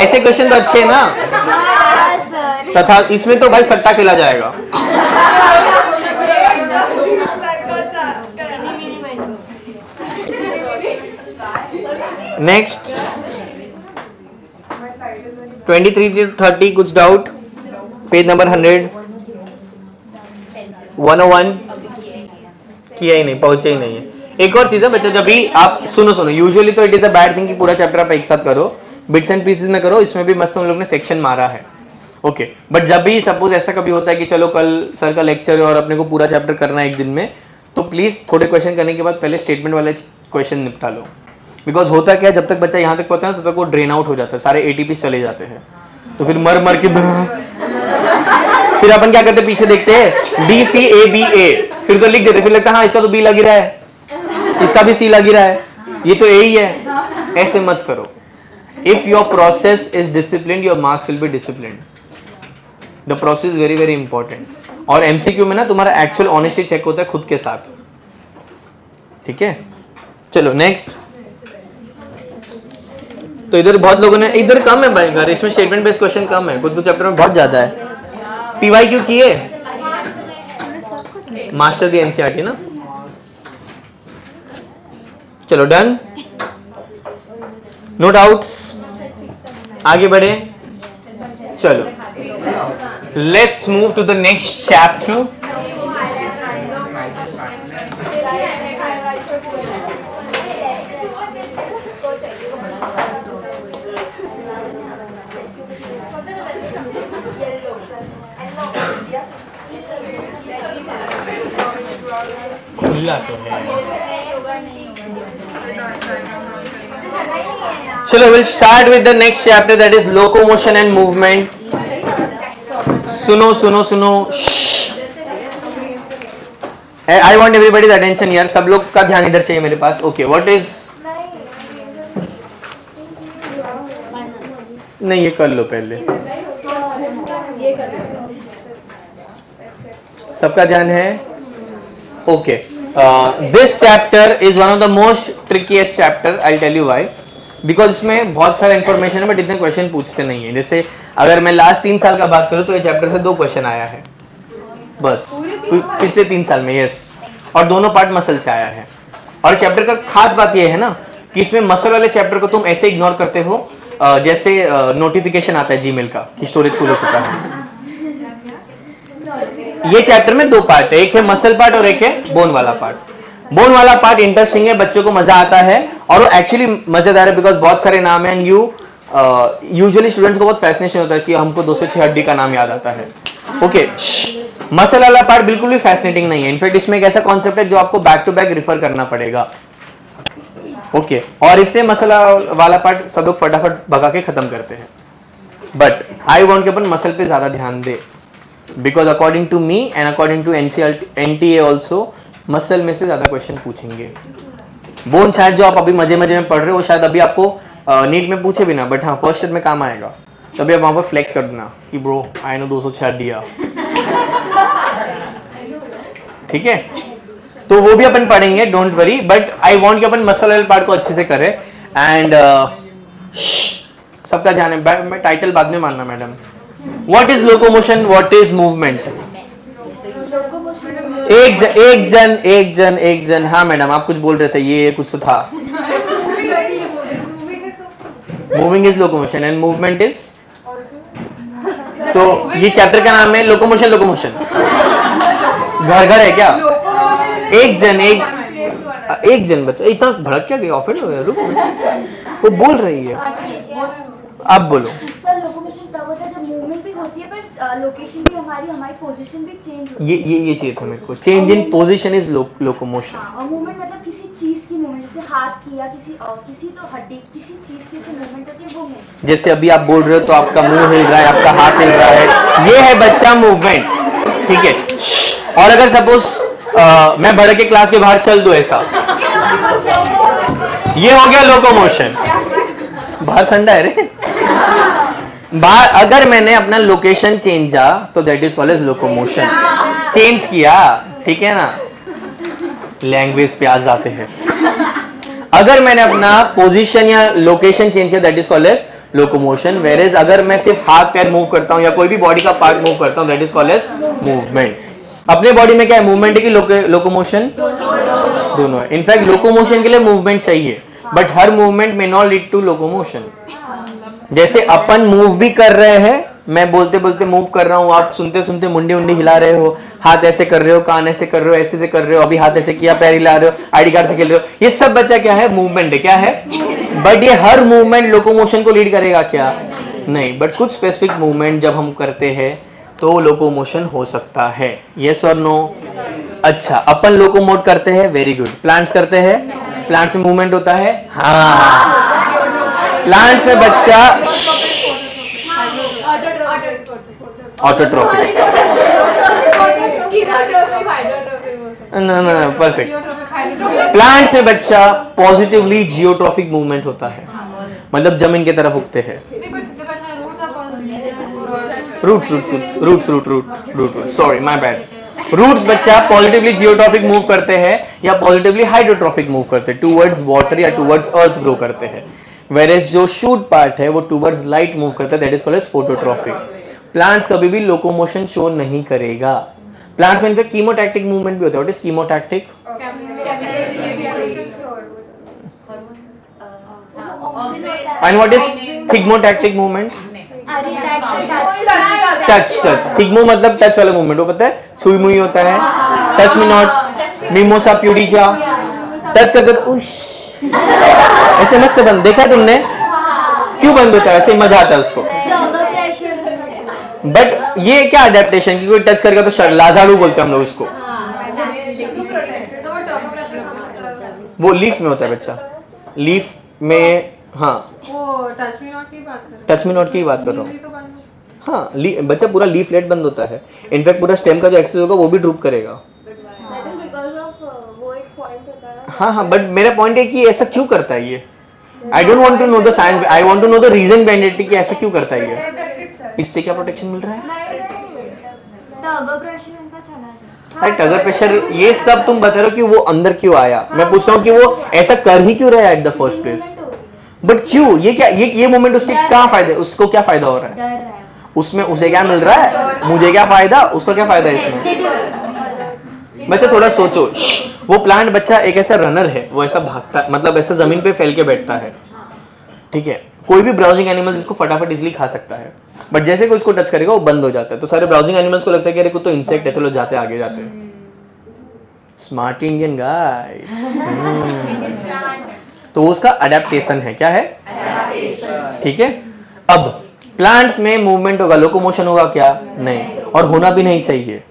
ऐसे क्वेश्चन तो अच्छे हैं ना, हाँ सर। तथा इसमें तो भाई सट्टा खेला जाएगा। नेक्स्ट 23 to 30 कुछ डाउट? पेज नंबर 100, 101 किया ही नहीं, पहुंचे ही नहीं है। एक और चीज है बच्चा, जब भी आप सुनो, यूजुअली तो it is a bad thing कि पूरा चैप्टर आप एक साथ करो, बिट्स एंड पीसेस में करो। इसमें भी मस्त हम लोग ने सेक्शन मारा है, ओके। बट जब भी सपोज ऐसा कभी होता है कि चलो कल सर का लेक्चर है और अपने को पूरा चैप्टर करना है एक दिन में, तो प्लीज थोड़े क्वेश्चन करने के बाद पहले स्टेटमेंट वाले क्वेश्चन निपटा लो। बिकॉज होता क्या है, जब तक बच्चा यहाँ तक पहुंचता है तब तक वो ड्रेन आउट हो जाता है, सारे ATPs चले जाते हैं, तो फिर मर के फिर अपन क्या करते, पीछे देखते हैं BCABA, फिर तो लिख देते, फिर लगता है हाँ इसका तो B लग ही रहा है, इसका भी C लग ही रहा है, ये तो A ही है। ऐसे मत करो। If your process is discipline, your marks will be discipline. The process very very important. और MCQ में ना तुम्हारा एक्चुअल ऑनेस्टी चेक होता है खुद के साथ, ठीक है। चलो नेक्स्ट। तो इधर बहुत लोगों ने, इधर कम है भाई घर, इसमें स्टेटमेंट बेस्ड क्वेश्चन कम है, कुछ चैप्टर में बहुत ज्यादा है। PYQ किए मास्टर दी NCERT ना। चलो डन, नो डाउट्स, आगे बढ़े। चलो let's move to the next chapter. खुला तो है। चलो we'll start with the next chapter, that is locomotion and movement. सुनो I want everybody's attention here, सब लोग का ध्यान इधर चाहिए मेरे पास। Okay, what is, नहीं ये कर लो पहले, सबका ध्यान है? Okay, this chapter is one of the most trickiest chapter. I'll tell you why. Because इसमें बहुत सारा इन्फॉर्मेशन है बट इतने क्वेश्चन पूछते नहीं है। जैसे अगर मैं लास्ट 3 साल का बात करूँ तो ये चैप्टर से 2 क्वेश्चन आया है बस पिछले 3 साल में, यस, और दोनों पार्ट मसल से आया है। और चैप्टर का खास बात ये है ना कि इसमें मसल वाले चैप्टर को तुम ऐसे इग्नोर करते हो जैसे नोटिफिकेशन आता है जीमेल का कि स्टोरेज फुल हो चुका है। ये चैप्टर में 2 पार्ट है, एक है मसल पार्ट और एक है बोन वाला पार्ट। बोन वाला पार्ट इंटरेस्टिंग है, बच्चों को मजा आता है और वो एक्चुअली मजेदार है बिकॉज बहुत सारे नाम है। यूजुअली स्टूडेंट्स को बहुत फैसिनेशन होता है कि हमको 2 से 6 हड्डी का नाम याद आता है। ओके, मसल वाला पार्ट बिल्कुल भी फैसिनेटिंग नहीं है। इनफैक्ट इसमें एक ऐसा कॉन्सेप्ट है जो आपको बैक टू बैक रिफर करना पड़ेगा। ओके, और इसलिए मसल वाला पार्ट सब लोग फटाफट भगा के खत्म करते हैं। बट आई वांट कि अपन मसल पे ज्यादा ध्यान दे। Because according to me and according to NTA also muscle में से ज्यादा क्वेश्चन पूछेंगे। बोन शायद जो आप अभी मजे मजे में पढ़ रहे हो शायद अभी आपको नीट में पूछे भी ना, बट हाँ फर्स्ट ईयर में काम आएगा। तभी आप वहां पर फ्लेक्स कर देना कि ब्रो आई नो 206 दिया। ठीक है, तो वो भी अपन पढ़ेंगे, don't worry, but I want कि अपन मसल वाले पार्ट को अच्छे से करें। एंड सबका ध्यान है, मैं टाइटल बाद में मानना madam. What is locomotion, what is movement? एक जन हाँ मैडम आप कुछ बोल रहे थे, ये कुछ तो था। Moving is locomotion and movement is, तो ये चैप्टर का नाम है लोकोमोशन। घर है क्या? एक जन बच्चा इतना भड़क क्या गया, ऑफेंड हो गया? रुको, वो बोल रही है, आप बोलो। सर लोकोमोशन तब होता है जब मूवमेंट भी होती है पर लोकेशन भी हमारी पोजीशन भी चेंज होती है। ये चाहिए था मेरे को, change in position is locomotion. और मूवमेंट मतलब किसी चीज की मूवमेंट, जैसे हाथ की या किसी तो हड्डी किसी चीज की से मूवमेंट होती है, वो मूवमेंट। जैसे अभी आप बोल रहे हो तो आपका मुंह हिल रहा है, आपका हाथ हिल रहा है, ये है बच्चा मूवमेंट। ठीक है, और अगर सपोज मैं भड़क के क्लास के बाहर चल दूं ऐसा, ये हो गया लोकोमोशन। बाहर ठंडा है रे। बाहर अगर मैंने अपना लोकेशन चेंजा तो that is called as locomotion. Change किया, ठीक है ना, लैंग्वेज पे आ जाते हैं। अगर मैंने अपना पोजीशन या लोकेशन चेंज किया that is called as locomotion. Where अगर मैं सिर्फ हाथ पैर मूव करता हूं या कोई भी बॉडी का पार्ट मूव करता हूं that is called as movement. अपने बॉडी में क्या है, मूवमेंट है कि लोकोमोशन? दोनों है। इनफैक्ट लोकोमोशन के लिए मूवमेंट चाहिए, बट हर मूवमेंट में नॉट लीड टू लोकोमोशन। जैसे अपन मूव भी कर रहे हैं, मैं बोलते बोलते मूव कर रहा हूं, आप सुनते सुनते मुंडी उंडी हिला रहे हो, हाथ ऐसे कर रहे हो, कान ऐसे कर रहे हो, ऐसे से कर रहे हो, अभी हाथ ऐसे किया, पैर हिला रहे हो, आईडी कार्ड से खेल रहे हो, ये सब बच्चा क्या है, मूवमेंट है। क्या है? बट ये हर मूवमेंट लोकोमोशन को लीड करेगा क्या? नहीं, बट कुछ स्पेसिफिक मूवमेंट जब हम करते हैं तो लोकोमोशन हो सकता है। यस और नो? अच्छा, अपन लोकोमोट करते हैं, वेरी गुड। प्लांट्स करते हैं, प्लांट्स में मूवमेंट होता है, हाँ। प्लांट्स में बच्चा ऑटोट्रोफिक, ना परफेक्ट। प्लांट्स में बच्चा पॉजिटिवली जियोट्रॉफिक मूवमेंट होता है, मतलब जमीन की तरफ उगते हैं। Roots sorry my bad. Roots बच्चा पॉजिटिवली जियोट्रॉफिक मूव करते हैं या पॉजिटिवली हाइड्रोट्रॉफिक मूव करते हैं, टुवर्ड्स वाटर या टुवर्ड्स अर्थ ग्रो करते हैं। वेयरएज जो शूट पार्ट है वो टुवर्ड्स लाइट मूव करता है, that is called as phototropic. Plants कभी भी लोकोमोशन शो नहीं करेगा। प्लांट्स में इनफैक्ट कीमोटैक्टिक मूवमेंट भी होता है। What is chemotactic? And what is thigmotactic movement? Touch. Thigmo मतलब टच वाला मूवमेंट, वो पता है, सुई मुई होता है, touch me not, mimosa pudica, touch करते ऐसे मस्त बंद, देखा है तुमने? क्यों बंद होता है? ऐसे मजा आता है उसको। बट ये क्या अडेप्टेशन की कोई टच करेगा तो लाजालू बोलते हैं हम लोग उसको। वो लीफ में होता है बच्चा, लीफ में, हाँ टच मी नॉट की बात कर रहा हूँ। हाँ, बच्चा पूरा लीफलेट बंद होता है। इनफैक्ट पूरा स्टेम का जो एक्सेस होगा वो भी ड्रूप करेगा। हाँ, बट मेरा पॉइंट है कि ऐसा क्यों करता है ये। I don't want to know the science, I want to know the reason behind it कि ऐसा क्यों करता है ये। इससे क्या प्रोटेक्शन मिल रहा है? टगर प्रेशर, ये सब तुम बता रहे हो कि वो अंदर क्यों आया। मैं पूछ रहा हूँ कि वो ऐसा कर ही क्यों रहा है at the first place. But क्यों? ये क्या, ये मोमेंट उसके क्या फायदा, उसको क्या फायदा हो रहा है उसमें? उसे क्या मिल रहा है, मुझे क्या फायदा, उसको क्या फायदा है इसमें? बच्चा थोड़ा सोचो। वो प्लांट बच्चा एक ऐसा रनर है, वो ऐसा भागता, मतलब ऐसा जमीन पे फैल के बैठता है, ठीक है। कोई भी ब्राउजिंग एनिमल इसको फटाफट इजीली खा सकता है, बट जैसे कोई इसको टच करेगा वो बंद हो जाता है। तो सारे ब्राउजिंग एनिमल्स को लगता है कि अरे कुछ तो इंसेक्ट है, चलो जाते आगे जाते हैं। Smart Indian guys. तो उसका अडेप्टेशन है। क्या है? ठीक है। अब प्लांट्स में मूवमेंट होगा, लोकोमोशन होगा क्या? नहीं, और होना भी नहीं चाहिए।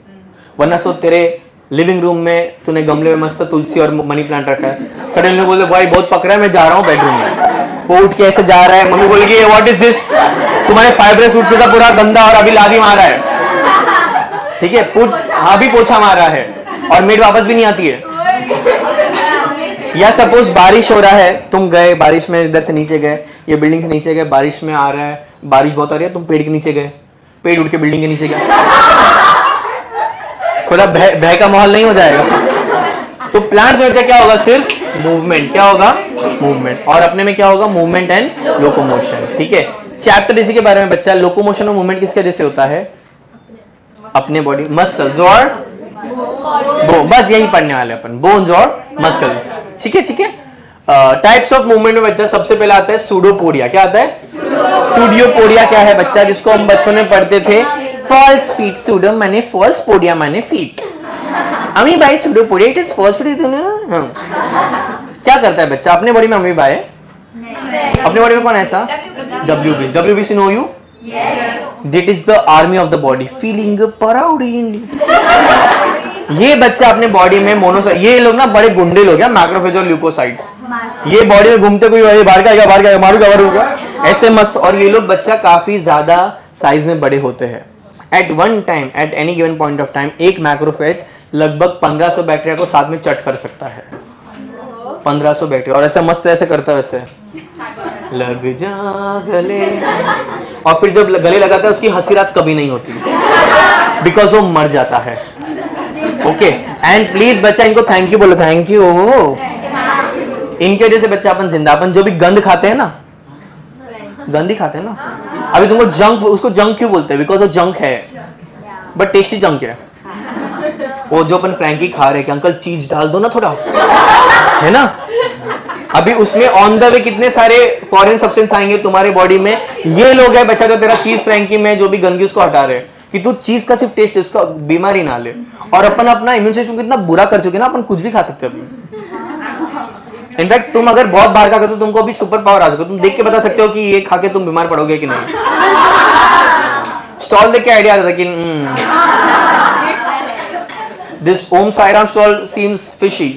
वरना सो तेरे लिविंग रूम में तूने गमले में मस्त तुलसी और मनी प्लांट रखा है, सडनली बोलते भाई बहुत पक रहा है, मैं जा रहा हूँ बेडरूम में। वो उठ के ऐसे जा रहा है, मम्मी बोलेगी व्हाट इज दिस, तुम्हारे फाइब्रस सूट से था पूरा गंदा और अभी लादी मारा है। ठीक है, पुट अभी पोछा मारा है और मेड वापस भी नहीं आती है। या सपोज बारिश हो रहा है, तुम गए बारिश में, इधर से नीचे गए, ये बिल्डिंग से नीचे गए, बारिश में आ रहा है, बारिश बहुत आ रही है, तुम पेड़ के नीचे गए, पेड़ उठ के बिल्डिंग के नीचे गए, थोड़ा भय का माहौल नहीं हो जाएगा? तो प्लांट्स में क्या होगा? सिर्फ मूवमेंट। क्या होगा? मूवमेंट। और अपने में क्या होगा? Movement and locomotion. ठीक है, चैप्टर इसी के बारे में बच्चा। लोकोमोशन और मूवमेंट किसके वजह से होता है? अपने बॉडी मसल्स और बस यही पढ़ने वाले अपन, बोन्स और मसल्स। ठीक है, ठीक है। टाइप्स ऑफ मूवमेंट में बच्चा सबसे पहले आता है सूडोपोडिया। क्या आता है? सूडोपोडिया क्या है बच्चा? जिसको हम बचपन में पढ़ते थे, फॉल्स फीट। सूडो माने फॉल्स, पोडिया माने feet. Amoeba is pseudopodia, it is false feet. क्या करता है बच्चा अपने बॉडी में? अमीबा है अपने बॉडी में। कौन है ऐसा? WBC। WBC know you? That is the army of the body, feeling proud in। ये बच्चा अपने बॉडी में मोनोसाइट, ये लोग ना बड़े गुंडे लोग हैं, मैक्रोफेज और ल्यूकोसाइट्स। ये बॉडी में घूमते कोई बाहर का मारूंगा ऐसे मस्त। और ये लोग बच्चा काफी ज्यादा साइज में बड़े होते हैं। At one time, at any given point of time, एक मैक्रोफेज लगभग 1500 बैक्टीरिया को साथ में चट कर सकता है। 1500 बैक्टीरिया। और ऐसे मस्त ऐसे करता है, वैसे लग जा गले। और फिर जब गले लगाता है उसकी हंसी रात कभी नहीं होती, बिकॉज वो मर जाता है। ओके, एंड प्लीज बच्चा इनको थैंक यू बोलो। Thank you. इनके वजह से बच्चा अपन जिंदा। अपन जो भी गंद खाते हैं ना, गंद ही खाते हैं ना। अभी तुमको जंक, उसको जंक क्यों बोलते हैं? बिकॉज वो जंक है, बट टेस्टी जंक है। वो जो अपन फ्रैंकी खा रहे हैं कि अंकल चीज डाल दो ना थोड़ा, है ना? अभी उसमें ऑन द वे कितने सारे फॉरेन सब्सटेंस आएंगे तुम्हारे बॉडी में। ये लोग है बच्चा जो तेरा चीज फ्रैंकी में जो भी गंदगी उसको हटा रहे हैं, कि तू चीज का सिर्फ टेस्ट है, उसका बीमारी ना ले। और अपन अपना इम्यून सिस्टम कितना बुरा कर चुके ना, अपन कुछ भी खा सकते हैं अभी। इनफैक्ट तुम अगर बहुत बाहर का करते हो, तुमको अभी सुपर पावर आ सके, तुम देख के बता सकते हो कि ये खा के तुम बीमार पड़ोगे कि नहीं। स्टॉल देख के आइडिया आता था कि this Om Sairam stall seems fishy,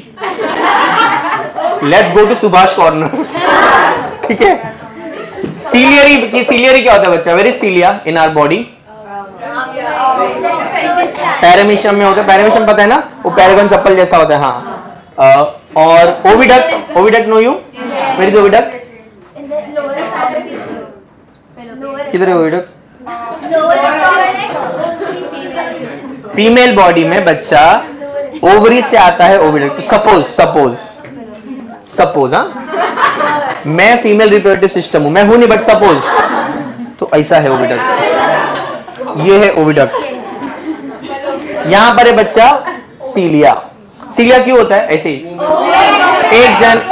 let's go to Subhash corner. ठीक है। सीलियरी क्या होता है बच्चा? Very cilia in our body. Paramecium में होता है। पैरामीशियम पता है ना, वो पैरागन चप्पल जैसा होता है। हाँ। और oviduct, oviduct know you? Where is oviduct? किधर है ओविडक्ट? फीमेल बॉडी में बच्चा ओवरी से आता है ओविडक्ट। सपोज हाँ, मैं फीमेल रिप्रोडक्टिव सिस्टम हूं, मैं हूं नहीं बट सपोज, तो ऐसा है ओविडक्ट। ये है ओविडक्ट। यहां पर है बच्चा सीलिया। सीलिया क्यों होता है? ऐसे ही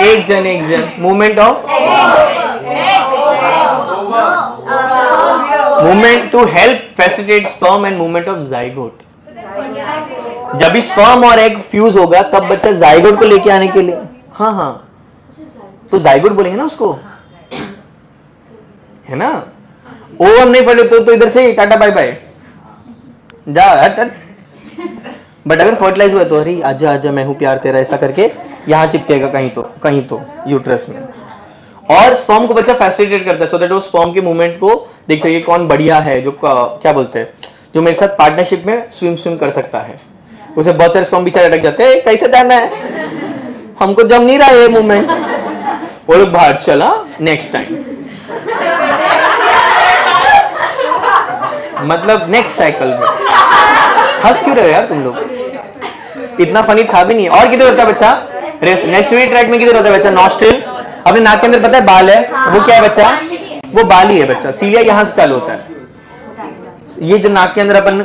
एक जन movement of movement to help facilitate sperm and movement of zygote. जब भी स्पर्म और एग फ्यूज होगा तब बच्चा जाइगोट को लेके आने के लिए, हाँ, तो जाइगोट बोलेंगे ना उसको, है ना? ओ हम नहीं पढ़े तो इधर से टाटा बाय बाय जा हट। बट अगर फर्टिलाइज हुआ तो अरे आजा आजा मैं हूं प्यार तेरा, ऐसा करके यहाँ चिपकेगा कहीं तो यूट्रस में। और स्पर्म को बच्चा फैसिलिटेट करता है सो दैट वो स्पर्म के मूवमेंट को देख सके, कौन बढ़िया है, जो क्या बोलते हैं, जो मेरे साथ पार्टनरशिप में स्विम कर सकता है। उसे बहुत सारे स्पर्म पीछे अटक जाते हैं, कैसे जाना है, हमको जम नहीं रहा है मूवमेंट, वो लोग बाहर चला नेक्स्ट टाइम, मतलब नेक्स्ट साइकिल में। हंस क्यों रहे यार तुम लोग? इतना फनी था भी नहीं। और किधर होता है बच्चा? रेस्पिरेटरी ट्रैक में किधर होता है बच्चा? नॉस्ट्रिल। अपने नाक के अंदर पता है बाल है, वो क्या है बच्चा? वो बाल ही है बच्चा। सीलिया यहाँ से चालू होता है। ये जो नाक के अंदर अपन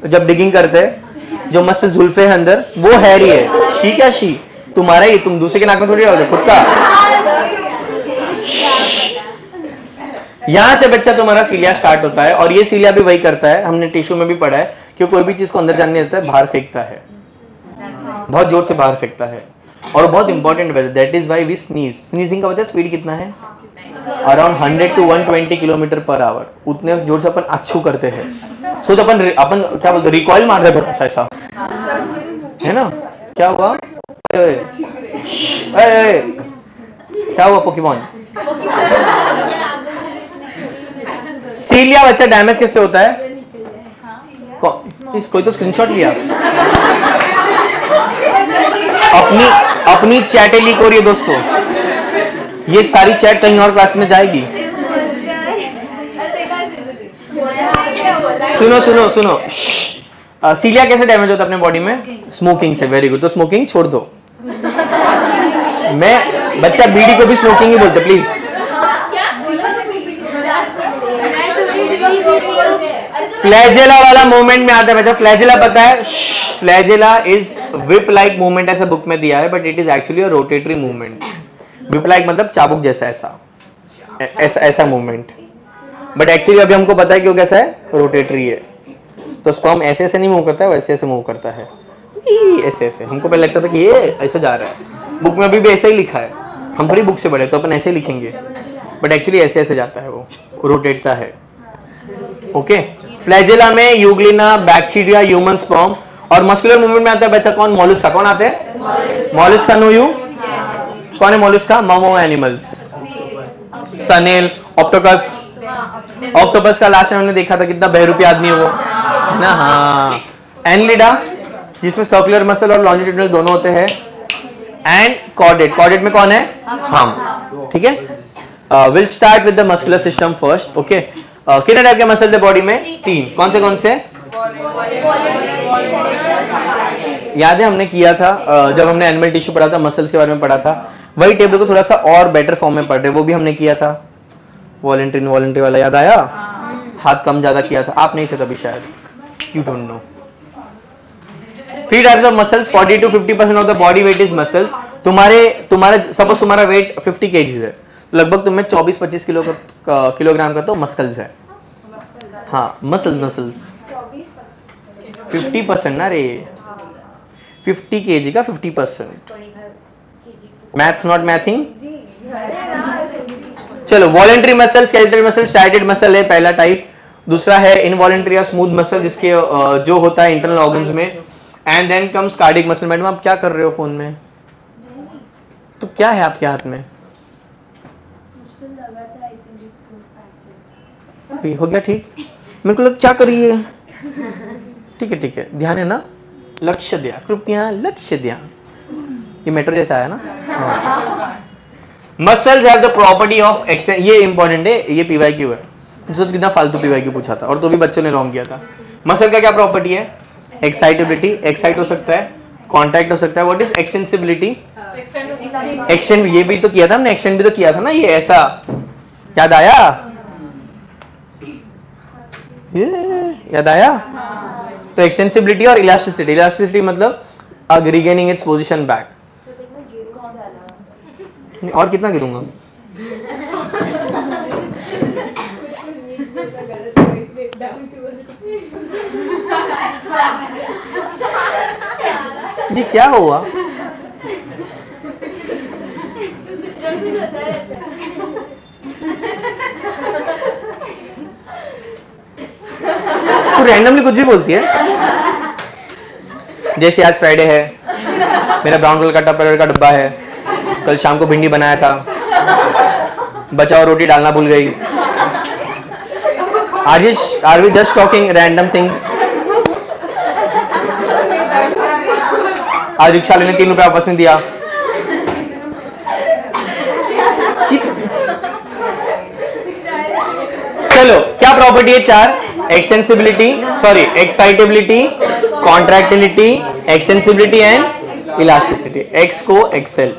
जब डिगिंग करते हैं, जो मस्त जुल्फे है अंदर, वो हैर ही है। शी क्या शी? तुम्हारा ही, तुम दूसरे के नाक में थोड़ी रहोगे, खुद का। यहां से बच्चा तुम्हारा सीलिया स्टार्ट होता है। और ये सीलिया भी वही करता है, हमने टिश्यू में भी पढ़ा है कि कोई भी चीज को अंदर जाने देता है, बाहर फेंकता है, बहुत जोर से बाहर फेंकता है। और बहुत इंपॉर्टेंट है, that is why we sneeze. Sneezing का पता है स्पीड कितना है? Around 100 to 120 kilometre per hour. उतने जोर से अपन अच्छू करते हैं। सो तो अपन क्या बोलते हैं, रिकॉइल मारते हैं थोड़ा सा, ऐसा है ना? क्या हुआ? क्या हुआ पोकेमॉन? सीलिया बच्चा डैमेज कैसे होता है? कोई तो स्क्रीनशॉट लिया अपनी चैटें लीक हो रही है दोस्तों, ये सारी चैट कहीं और क्लास में जाएगी। सुनो सुनो सुनो, सीलिया कैसे डैमेज होता है अपने बॉडी में? स्मोकिंग से। वेरी गुड, तो स्मोकिंग छोड़ दो। मैं बच्चा बीड़ी को भी स्मोकिंग ही बोलते, प्लीज। फ्लैजेला वाला मूवमेंट में आता है बच्चा। फ्लैजेला पता है? Flagella is whip like movement, ऐसा बुक में दिया है, but it is actually a rotatory movement. Whip like मतलब चाबुक जैसा, ऐसा मूवमेंट, बट एक्चुअली अभी हमको पता है क्यों कैसा है, रोटेटरी है। तो स्पर्म ऐसे ऐसे नहीं मूव करता है, वैसे ऐसे मूव करता है, ऐसे ऐसे। हमको पहले लगता था कि ये ऐसे जा रहा है, बुक में अभी भी ऐसा ही लिखा है, हम थोड़ी बुक से पढ़े तो अपन ऐसे लिखेंगे, बट एक्चुअली ऐसे ऐसे जाता है, वो रोटेटता है। ओके, फ्लैजेला में यूग्लिना, बैक्टीरिया, ह्यूमन स्पर्म, और मस्कुलर मूवमेंट में आता है बच्चा कौन? मोलस्का। कौन आते हैं? मोलस्का। No you? कौन है मोलस्का? ममो एनिमल्स, सनेल, ऑक्टोपस। ऑक्टोपस का लास्ट टाइम हमने देखा था, कितना बहरूपी आदमी है वो, है ना? हाँ। एनलिडा, जिसमें सर्कुलर मसल और लॉन्जिट्यूडनल दोनों होते हैं, एंड कॉर्डेट। कॉर्डेट में कौन है? हम। ठीक है, will start with the muscular system first. Okay, कितने टाइप के मसल थे बॉडी में? 3। कौन से? याद है हमने किया था जब हमने एनिमल टिश्यू पढ़ा था, मसल्स के बारे में पढ़ा था, वही टेबल को थोड़ा सा और बेटर फॉर्म में पढ़ रहे, वो भी हमने किया था। वॉलंटरी इनवॉलंटरी वाला याद आया? हाथ कम ज्यादा किया था, आप नहीं थे तभी शायद, you don't know. 3 types of muscles, 40 to 50% of the body weight is muscles. तुम्हारा सपोज तुम्हारा वेट 50 kg है, लगभग तुम्हें 24-25 किलोग्राम का तो मसल्स है। हाँ, मसल्स 50% ना रे, 50 kg का 50%। Maths not mathing. चलो, voluntary muscle, skeletal muscle, striated muscle है पहला टाइप। दूसरा है इनवॉलंटरी या स्मूथ मसल, जिसके जो होता है इंटरनल ऑर्गन्स में। And then comes cardiac muscle. Madam आप क्या कर रहे हो फोन में? तो क्या है आपके हाथ में? हो गया ठीक? मेरे को लग क्या करिए? ठीक है, ध्यान है ना? लक्ष्य दिया, कृपया लक्ष्य दिया। ये मेट्रो जैसा है ना? Muscles have the property of extend. ये इंपॉर्टेंट है, ये पीवाईक्यू है। सोच कितना फालतू पीवाईक्यू पूछा था, और तो भी बच्चों ने रॉन्ग किया था। मसल का क्या प्रॉपर्टी है? एक्साइटेबिलिटी, एक्साइट हो सकता है, कॉन्टैक्ट हो सकता है। What is extensibility? एक्सटेंड, ये भी तो किया था हमने, एक्सटेंड भी तो किया था ना, ये ऐसा, याद आया? याद आया? तो एक्सटेंसिबिलिटी और इलास्टिसिटी। इलास्टिसिटी मतलब रिगेनिंग इट्स पोजीशन बैक। और कितना गिरूंगा? ये क्या हुआ? तू रैंडमली कुछ भी बोलती है। जैसे आज फ्राइडे है, मेरा ब्राउन कलर का टपरवेयर का डब्बा है, कल शाम को भिंडी बनाया था, बचा और रोटी डालना भूल गई। Are we just talking random things? आज रिक्शा लेने 3 रुपया वापस नहीं दिया। चलो, क्या प्रॉपर्टी है? 4। Extensibility, sorry, excitability, contractility, extensibility and elasticity. X को एक्सेल,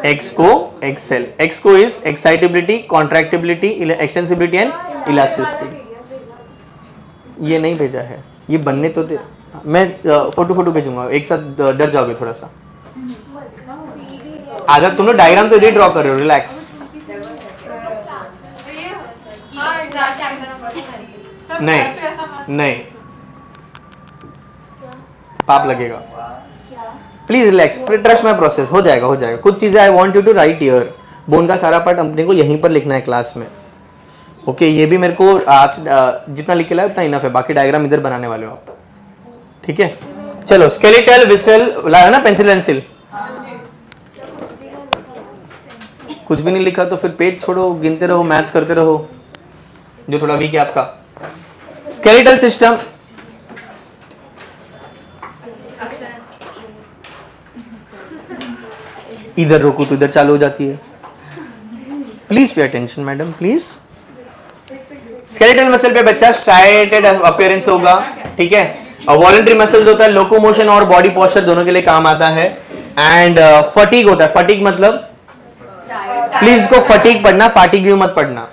एक्स को is excitability, contractibility, extensibility and elasticity. ये नहीं भेजा है, ये बनने तो दे। मैं फोटो भेजूंगा, एक साथ डर जाओगे थोड़ा सा। अगर तुम लोग डायग्राम तो ड्रॉ कर रहे हो, रिलैक्स। नहीं, पाप लगेगा। Please relax, trust my process, हो जाएगा। कुछ चीजें I want you to write here. Bone का सारा पार्ट अपने को यहीं पर लिखना है क्लास में। ओके, ये भी मेरे को आज जितना लिख के लाया उतना इनफ है, बाकी डायग्राम इधर बनाने वाले हो आप। ठीक है, चलो, स्केलेटल विसल लाया ना, पेंसिल। कुछ भी नहीं लिखा तो फिर पेज छोड़ो, गिनते रहो, मैथ्स करते रहो, जो थोड़ा वीक है आपका। स्केलेटल सिस्टम, इधर रोकूं तो इधर चालू हो जाती है। Please pay attention madam please. Skeletal muscle पे बच्चा स्ट्राइटेड अपीयरेंस होगा, ठीक है। और वॉलंटरी मसल होता है लोकोमोशन और बॉडी पोस्चर दोनों के लिए काम आता है। एंड फटीग होता है। फटीग मतलब, प्लीज इसको फटीग पढ़ना, फाटिग्यू मत पढ़ना।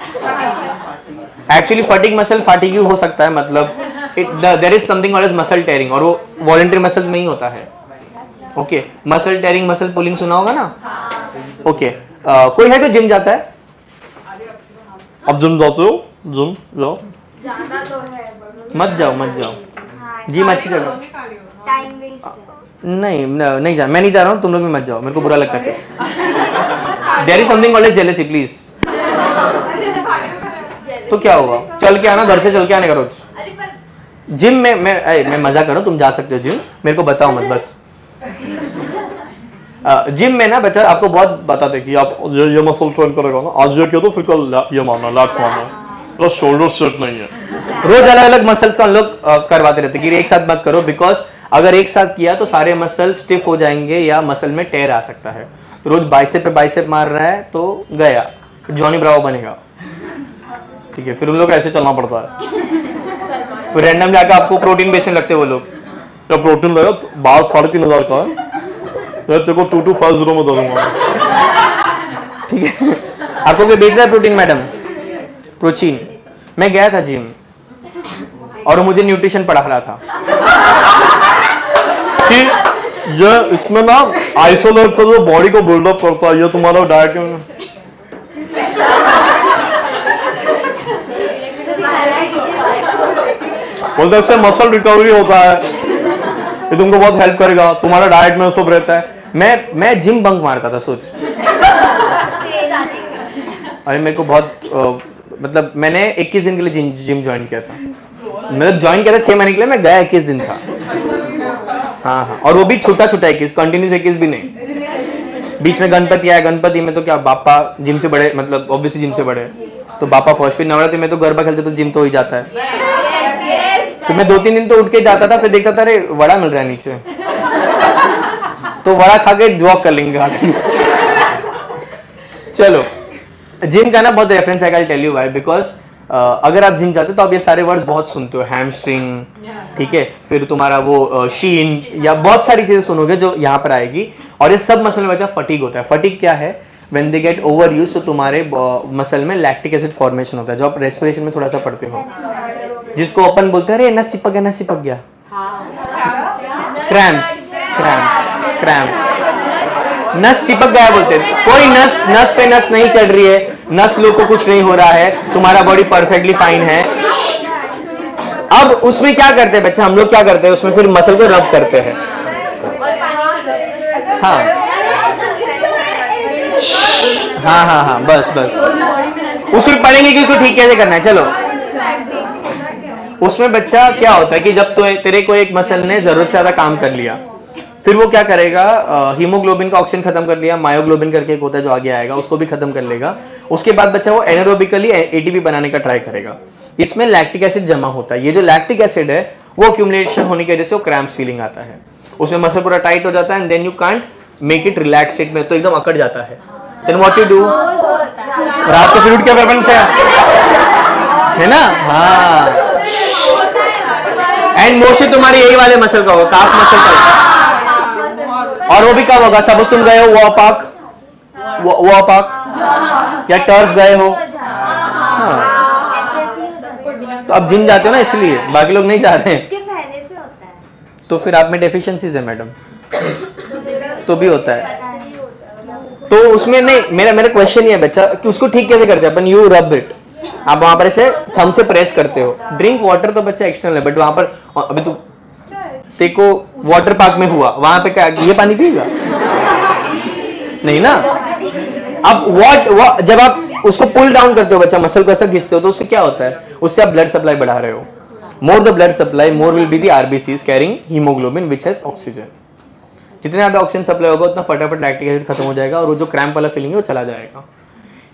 एक्चुअली फटीग मसल फाटिग्यू हो सकता है, मतलब there is something called as muscle tearing, और वो वॉलंटरी मसल में ही होता है। Okay, muscle tearing muscle pulling सुना होगा ना। ओके, कोई है जो जिम जाता है? अब जिम जाते हो? जिम जाओ। जाना तो है, मत जाओ मत जाओ, जिम अच्छी जगह। Time waste. नहीं जा, मैं नहीं जा रहा हूँ, तुम लोग भी मत जाओ, मेरे को बुरा लगता है। There is something called as jealousy please. तो क्या हुआ, चल के आना, घर से चल के आने का रोज। जिम में मैं मजा करो, तुम जा सकते हो जिम, मेरे को बताओ मत बस। जिम में ना बच्चा आपको बहुत बताते कि आप ये मसल ट्रेन करेगा ना, आज ये किया तो फिर कल ये मारना, लैट्स मारना, तो शोल्डर सेट नहीं है। रोज अलग अलग मसल्स का हम लोग करवाते रहते कि एक साथ मत करो, बिकॉज अगर एक साथ किया तो सारे मसल स्टिफ हो जाएंगे या मसल में टेयर आ सकता है। तो रोज बाइसेप पे बाइसेप मार रहा है तो गया, फिर जॉनी ब्रावो बनेगा, ठीक है। फिर उन लोग ऐसे चलना पड़ता है, फिर रैंडम जाकर आपको प्रोटीन बेचने लगते वो लोग। जब प्रोटीन लगा तो बाहर 3,500 का है, तेरे को 2250 में दे दूंगा, ठीक है। आपको कोई बेच रहा है प्रोटीन मैडम? प्रोटीन। मैं गया था जिम और वो मुझे न्यूट्रिशन पढ़ा रहा था कि ये इसमें ना आइसोलेट से जो बॉडी को बिल्डअप करता है, ये तुम्हारा डाइट में बोलते इससे मसल रिकवरी होता है, ये तुमको बहुत हेल्प करेगा, तुम्हारा डाइट में सब रहता है। मैं जिम बंक मारता था, सोच। अरे मेरे को बहुत मतलब मैंने 21 दिन के लिए जिम ज्वाइन किया था, मतलब ज्वाइन किया था 6 महीने के लिए, मैं गया 21 दिन था। हाँ, और वो भी छोटा छोटा 21, कंटिन्यूस 21 भी नहीं। बीच में गणपति आया, गणपति में तो क्या बापा जिम से बड़े, मतलब ऑब्वियसली जिम से बड़े, तो बापा फर्स्ट, फिर नवरात्रि में तो गरबा खेलते तो जिम तो हो ही जाता है। फिर मैं 2-3 दिन तो उठ के जाता था, फिर देखता था अरे वड़ा मिल रहा है नीचे, तो वड़ा खा के वॉक कर लेंगे। चलो, जिम का ना बहुत रेफरेंस है, I tell you why, because अगर आप जिम जाते हो तो आप ये सारे वर्ड्स बहुत सुनते हो, हैमस्ट्रिंग, ठीक है, फिर तुम्हारा वो शीन, या बहुत सारी चीजें सुनोगे जो यहाँ पर आएगी। और ये सब मसल में बच्चा फटीग होता है। फटीग क्या है? When they get over use, तो तुम्हारे मसल में लैक्टिक एसिड फॉर्मेशन होता है, जो आप रेस्पिरेशन में थोड़ा सा पढ़ते हो, जिसको अपन बोलते हैं अरे नस चिपक गया, नस चिपक गया, क्रैम्प्स, क्रैम्प्स, क्रैम्प्स, नस चिपक गया बोलते हैं। कोई नस पे नस नहीं चढ़ रही है, नस लोग को कुछ नहीं हो रहा है, तुम्हारा बॉडी परफेक्टली फाइन है। अब उसमें क्या करते हैं बच्चा, हम लोग क्या करते हैं उसमें, फिर मसल को रब करते हैं। हाँ, बस उसमें पढ़ेंगे कि उसको ठीक कैसे करना है। चलो, उसमें बच्चा क्या होता है कि जब तो तेरे को एक मसल ने जरूरत से ज्यादा काम कर लिया, फिर वो क्या करेगा, हीमोग्लोबिन का ऑक्सीजन खत्म कर लिया, मायोग्लोबिन करके एक होता है जो आगे आएगा, उसको भी खत्म कर लेगा। उसके बाद बच्चा वो एनारोबिकली एटीपी बनाने का ट्राई करेगा। इसमें लैक्टिक एसिड जमा होता है। ये जो लैक्टिक एसिड है वो एक्यूमुलेशन होने की वजह से वो क्रैम्प्स फीलिंग आता है, उसमें मसल पूरा टाइट हो जाता है, and then you can't make it relax state में, तो एकदम अकड़ जाता है। देन व्हाट यू डू, रात को फिर उठ के वेपन से, है ना। हाँ, एंड मोस्टली तुम्हारे यही वाले मसल का होगा, काफ मसल का, और वो भी कब होगा, सपोज तुम गए हो वॉपाक या टर्फ गए हो, हाँ, तो अब जिम जाते हो ना इसलिए, बाकी लोग नहीं जा रहे हैं, पहले से होता है, तो फिर आप में डेफिशिएंसीज है मैडम, तो भी होता है। तो उसमें नहीं, मेरा क्वेश्चन ये है बच्चा कि उसको ठीक कैसे करते हैं अपन, यू रब इट, आप वहां पर ऐसे थंब से प्रेस करते हो। ड्रिंक वाटर तो बच्चा एक्सटर्नल है, बट वहां पर अभी तू देखो वाटर पार्क में हुआ, वहां पे क्या ये पानी पिएगा नहीं ना। अब जब आप उसको पुल डाउन करते हो बच्चा, मसल को ऐसा घिसते हो, तो उससे क्या होता है, उससे आप ब्लड सप्लाई बढ़ा रहे हो। More the blood supply, more will be the RBCs carrying haemoglobin which has oxygen. जितने आप ऑक्सीजन सप्लाई होगा उतना फटाफट लैक्टिक एसिड खत्म हो जाएगा और वो जो क्रैम्प वाला फीलिंग है वो चला जाएगा।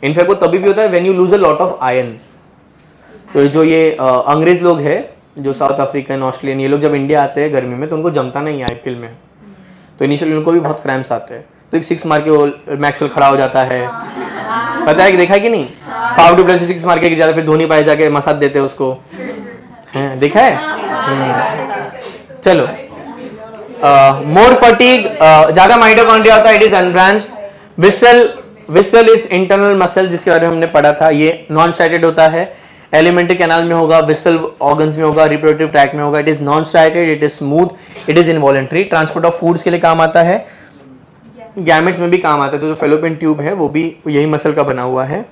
इनफैक्ट वो तभी भी होता है when you lose a lot of ions. तो जो ये अंग्रेज लोग हैं, जो साउथ अफ्रीकन, ऑस्ट्रेलियन, ये लोग जब इंडिया आते हैं गर्मी में तो उनको जमता नहीं है आईपीएल में, तो इनिशियली उनको भी बहुत क्रैम्प्स आते हैं। तो एक 6 मार के वो मैक्सवेल खड़ा हो जाता है, पता है कि देखा है कि नहीं? फाफ डू प्लेसिस 6 मार के गिर जाता है, फिर धोनी पाए जाके मसाज देते हैं उसको, हैं देखा है? चलो, मोर फटीग, ज्यादा माइटोकॉन्ड्रिया होता है, it is unbranched. Whistle is internal muscle, जिसके बारे में हमने पढ़ा था, ये नॉन स्ट्राइटेड होता है, एलिमेंट्री कैनाल में होगा, विसल ऑर्गन्स में होगा, रिप्रोडक्टिव ट्रैक्ट में होगा। It is non striated, it is smooth, it is involuntary, transport of foods के लिए काम आता है, गैमेट्स में भी काम आता है, तो जो फेलोपियन ट्यूब है वो भी यही मसल का बना हुआ है।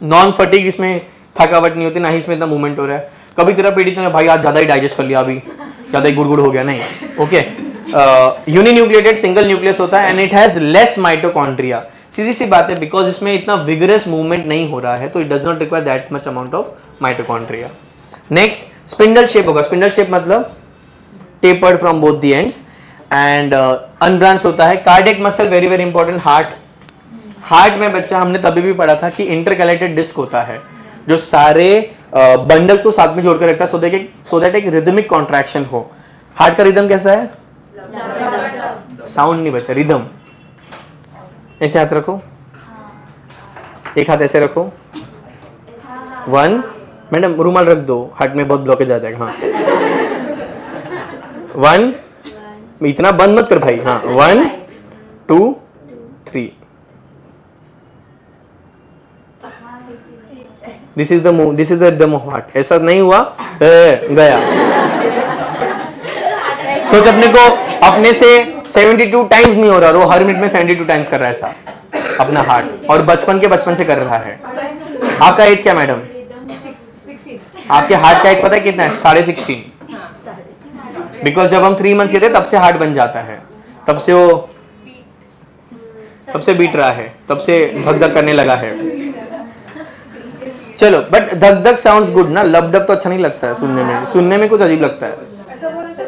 नॉन फटीग, इसमें थकावट नहीं होती, ना ही इसमें इतना मूवमेंट हो रहा है। कभी तेरा पेट इतना भाई आज ज्यादा ही डाइजेस्ट कर लिया, अभी ज्यादा ही गुड़गुड़ हो गया, नहीं, ओके। यूनिन्यूक्लिएटेड सिंगल न्यूक्लियस होता है and it has less mitochondria. सीधी सी बात है, बिकॉज इसमें इतना विगरस मूवमेंट नहीं हो रहा है, तो it does not require that much amount of mitochondria. Next, spindle shape होगा। स्पिंडल शेप मतलब tapered from both the ends and unbranch होता है। Cardiac muscle very very important. Heart में बच्चा हमने तभी भी पढ़ा था कि इंटरकैलेटेड डिस्क होता है, जो सारे बंडल्स को साथ में जोड़कर रखता है, सो दैट एक रिदमिक कॉन्ट्रैक्शन हो। हार्ट का रिदम कैसा है? साउंड नहीं बच्चा, रिदम। ऐसे हाथ रखो, एक हाथ ऐसे रखो, 1, मैडम रुमाल रख दो, हार्ट में बहुत ब्लॉकेज आ जाएगा। हाँ 1, इतना बंद मत कर भाई, हाँ 1 2 3। This is the rhythm of heart. ऐसा नहीं हुआ गया। सोच अपने से 72 टाइम्स नहीं हो रहा, वो हर मिनट में 72 टाइम्स कर रहा है ऐसा अपना हार्ट, और बचपन से कर रहा है। आपका एज क्या मैडम? 16। आपके हार्ट का एज पता है कितना है? 16.5। बिकॉज जब हम 3 मंथ्स के थे तब से हार्ट बन जाता है, तब से बीट रहा है, तब से धक धक करने लगा है। चलो, बट धक धक साउंड्स गुड ना, लब डब तो अच्छा नहीं लगता है सुनने में कुछ अजीब लगता है।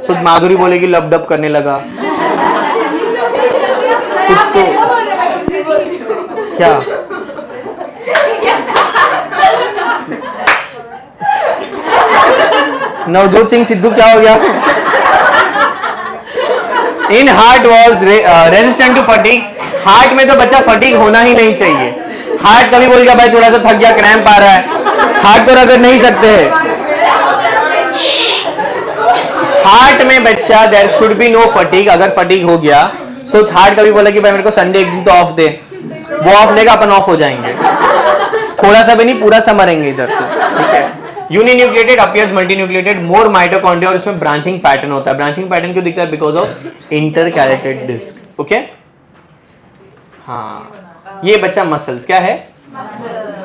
सुध माधुरी बोलेगी लब डब करने लगा, कुछ तो क्या नवजोत सिंह सिद्धू क्या हो गया? In heart walls resistant to fatigue. Heart में तो बच्चा फटीग होना ही नहीं चाहिए। हार्ट कभी बोल गया भाई थोड़ा सा थक गया, क्रैम्प आ रहा है, हार्ट को रगड़ नहीं सकते हैं। हार्ट में बच्चा there should be no fatigue. अगर फटीग हो गया, सोच हार्ट कभी बोला कि भाई मेरे को संडे एक दिन तो ऑफ दे, वो ऑफ लेगा, अपन ऑफ हो जाएंगे, थोड़ा सा भी नहीं, पूरा सा मरेंगे इधर तो, ठीक है। यूनिन्यूक्लिएटेड अपीयर्स मल्टीन्यूक्लिएटेड, मोर माइटोकॉन्ड्रिया, और इसमें ब्रांचिंग पैटर्न होता है। ब्रांचिंग पैटर्न क्यों दिखता है? Because of intercalated disc, okay. हाँ, ये बच्चा मसल्स क्या है?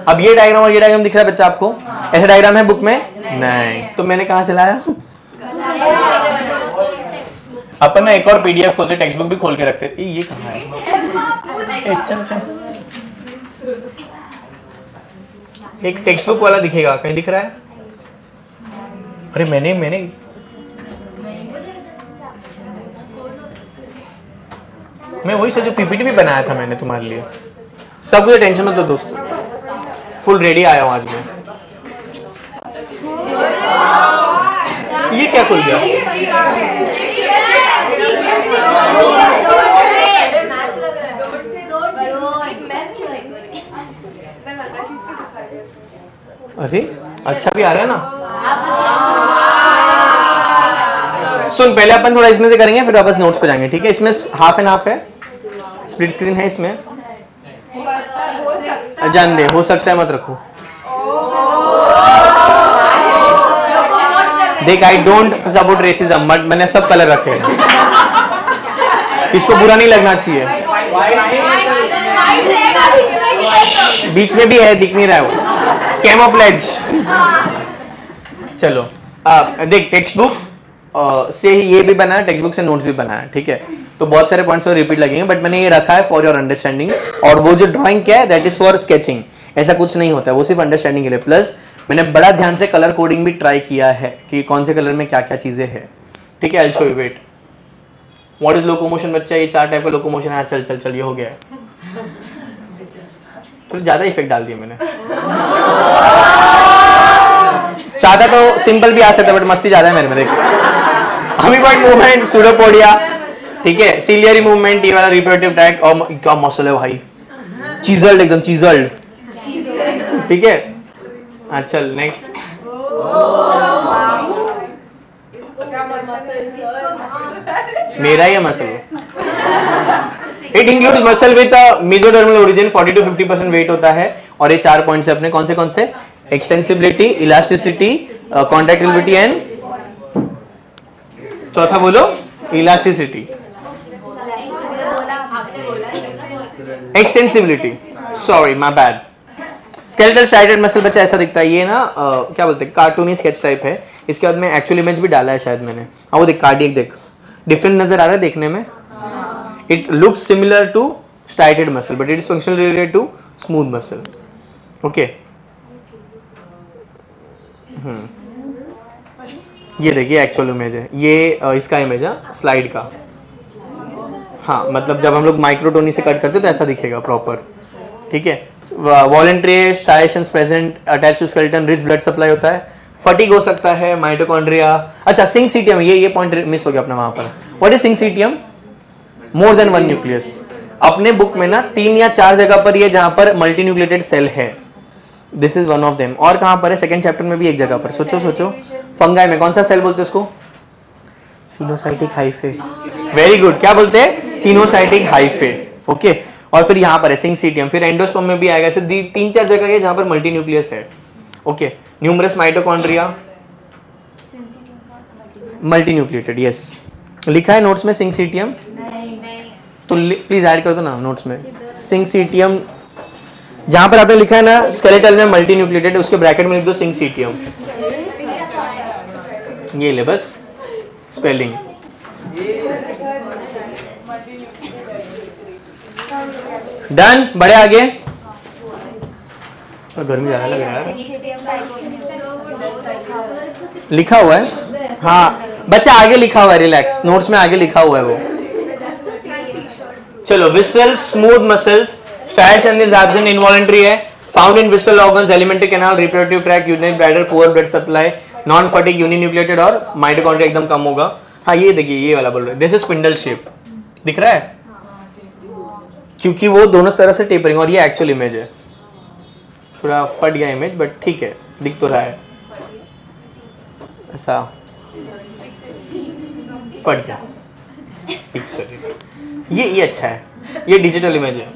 अब ये डायग्राम और ये डायग्राम दिख रहा है बच्चा आपको? ऐसा डायग्राम है बुक में? नहीं, तो मैंने कहां से लाया? अपन ना एक और पीडीएफ खोलते, टेक्स्ट बुक भी खोल के रखते। ये कहाँ है? चल एक टेक्स्ट बुक वाला दिखेगा, कहीं दिख रहा है? अरे मैंने मैं वही सोचो, पीपीटी भी बनाया था मैंने तुम्हारे लिए। सब कुछ टेंशन मत लो दोस्तों, फुल रेडी आया हूं आज मैं। ये क्या खुल गया? अरे अच्छा भी आ रहा है ना। सुन, पहले अपन थोड़ा इसमें से करेंगे, फिर वापस नोट्स पे जाएंगे, ठीक है। इसमें हाफ एंड हाफ है, स्प्लिट स्क्रीन है इसमें, जान दे, हो सकता है मत रखो। देख, I don't support racism, but मैंने सब कलर रखे हैं, इसको बुरा नहीं लगना चाहिए। बीच में भी है, दिख नहीं रहा है वो, कैमोफ्लेज। चलो देख, टेक्स्ट बुक से ही ये भी बना है, टेक्स्ट बुक से नोट्स भी बना है, ठीक है। तो बहुत सारे पॉइंट्स और रिपीट लगेंगे, बट मैंने ये रखा है फॉर योर अंडरस्टैंडिंग। और वो जो ड्राइंग क्या है, दैट इज फॉर स्केचिंग, ऐसा कुछ नहीं होता है, वो सिर्फ अंडरस्टैंडिंग के लिए। प्लस मैंने बड़ा ध्यान से कलर कोडिंग भी ट्राई किया है कि कौन से कलर में क्या क्या चीजें हैं, ठीक है। I will show you, wait. What is locomotion बच्चा? ये 4 टाइप का लोकोमोशन है। चल चल चल, ये हो गया है, थोड़ा ज्यादा इफेक्ट डाल दिया मैंने। चाहता तो सिंपल भी आ सकता, बट मस्ती ज्यादा है मेरे में। देख, अमीबॉइड मूवमेंट, सूडोपोडिया, ठीक है, सिलियरी मूवमेंट, ये वाला रिप्रोडक्टिव ट्रैक्ट। और क्या मसल है भाई, चीजल्ड, एकदम चीजल्ड, ठीक है। हाँ चल नेक्स्ट। मेरा ही muscle, it includes muscle with mesodermal origin, 40 to 50% weight होता है। और ये 4 पॉइंट्स है अपने, कौन से? एक्सटेंसिबिलिटी, इलास्टिसिटी, कॉन्ट्रैक्टिलिटी एंड चौथा बोलो, elasticity, extensibility, sorry my bad. Skeletal striated muscle बच्चा ऐसा दिखता है, ये ना क्या बोलते हैं, कार्टूनी स्केच टाइप है। इसके बाद में एक्चुअल इमेज भी डाला है शायद मैंने। वो देख कार्डियक, देख डिफरेंट नजर आ रहा है देखने में। It looks similar to striated muscle but it is functionally related to smooth muscle. Okay, ये देखिए एक्चुअल इमेज है, ये इसका इमेज है स्लाइड का। हाँ मतलब जब हम लोग माइक्रोटोनी से कट करते हैं तो ऐसा दिखेगा प्रॉपर, ठीक है। Voluntary striations present attach to skeleton, rich blood supply होता है, फटीग हो सकता है, माइटोकॉन्ड्रिया। अच्छा सिंसिटियम, ये पॉइंट मिस हो गया अपना वहां पर। What is syncytium? More than one nucleus. अपने बुक में ना 3 या 4 जगह पर ये जहां पर मल्टी न्यूक्लिएटेड सेल है, this is one of them. और कहां पर है? सेकंड चैप्टर में भी एक जगह पर। सोचो फंगाई में कौन सा सेल बोलते हैं उसको? Coenocytic hyphae. वेरी गुड, क्या बोलते हैं? Coenocytic hyphae. ओके, और फिर यहाँ पर है सिंसिटियम, फिर एंडोस्पर्म में भी आएगा। ऐसे 3-4 जगह है जहां पर मल्टी न्यूक्लियस है। Okay, numerous mitochondria, multi nucleated, yes. लिखा है नोट्स में सिंसिटियम? तो प्लीज ऐड कर दो ना नोट्स में। सिंसिटियम जहां पर आपने लिखा है ना स्केलेटल में मल्टी न्यूक्लिएटेड, उसके ब्रैकेट में लिख दो सिंसिटियम। ये ले बस स्पेलिंग। डन, बढ़े आगे। गर्मी ज्यादा लग रहा है, लिखा हुआ है। हाँ बच्चा आगे लिखा हुआ है, रिलैक्स, नोट्स में आगे लिखा हुआ है वो। चलो, visceral smooth muscles, striation is absent, involuntary है, found in visceral organs, alimentary canal, reproductive tract, urinary bladder, poor blood supply, non fatigue, uninucleated और माइटोकॉन्ड्रिया एकदम कम होगा। हाँ ये देखिए, ये वाला बोल रहे हैं, दिस इज स्पिंडल शेप, दिख रहा है? क्योंकि वो दोनों तरफ से टेपरिंग, और ये एक्चुअल इमेज है। थोड़ा फट गया इमेज बट ठीक है, दिख तो रहा है ऐसा, फट गया पिक्सल। ये अच्छा है, ये डिजिटल इमेज है।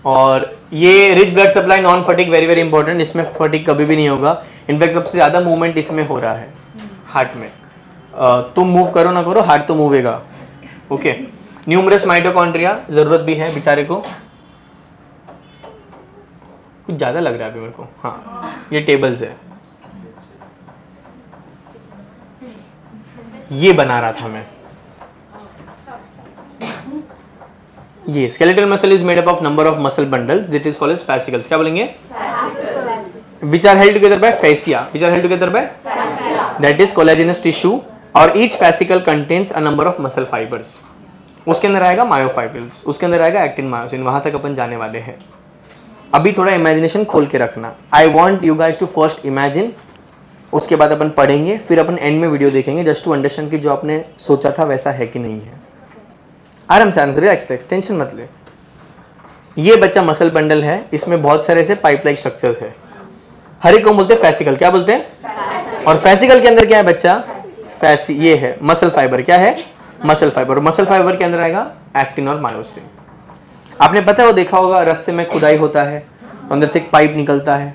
और ये rich blood supply, non fatigue, very very important, इसमें फटीग कभी भी नहीं होगा। इनफैक्ट सबसे ज्यादा मूवमेंट इसमें हो रहा है हार्ट में। तुम मूव करो ना करो, हार्ट तो मूवेगा। ओके, न्यूमरस माइटोकॉन्ड्रिया, जरूरत भी है बेचारे को, कुछ ज्यादा लग रहा है अभी मेरे को। हाँ ये टेबल्स है, ये बना रहा था मैं। ये skeletal muscle is made up of number of muscle bundles that is called as fascicles। क्या बोलेंगे? Which are held together by fascia, which are held together by that is collagenous tissue, और each fascicle contains a number of muscle fibers। उसके अंदर आएगा myofibrils, उसके अंदर आएगा actin myosin, वहां तक अपन जाने वाले हैं। अभी थोड़ा इमेजिनेशन खोल के रखना। I want you guys to first imagine, उसके बाद अपन पढ़ेंगे, फिर अपन एंड में वीडियो देखेंगे जस्ट टू अंडरस्टैंड कि जो आपने सोचा था वैसा है कि नहीं है। आराम से रिलैक्स, टेंशन मत ले। ये बच्चा मसल बंडल है, इसमें बहुत सारे ऐसे पाइप लाइक स्ट्रक्चर्स है। हर एक को बोलते हैं फैसिकल। क्या बोलते हैं? और फैसिकल के अंदर क्या है बच्चा? ये है मसल फाइबर। क्या है? Muscle fibre. मसल फाइबर के अंदर आएगा एक्टिन और मायोसिन। आपने पता है वो देखा होगा, रास्ते में खुदाई होता है तो अंदर से एक पाइप निकलता है,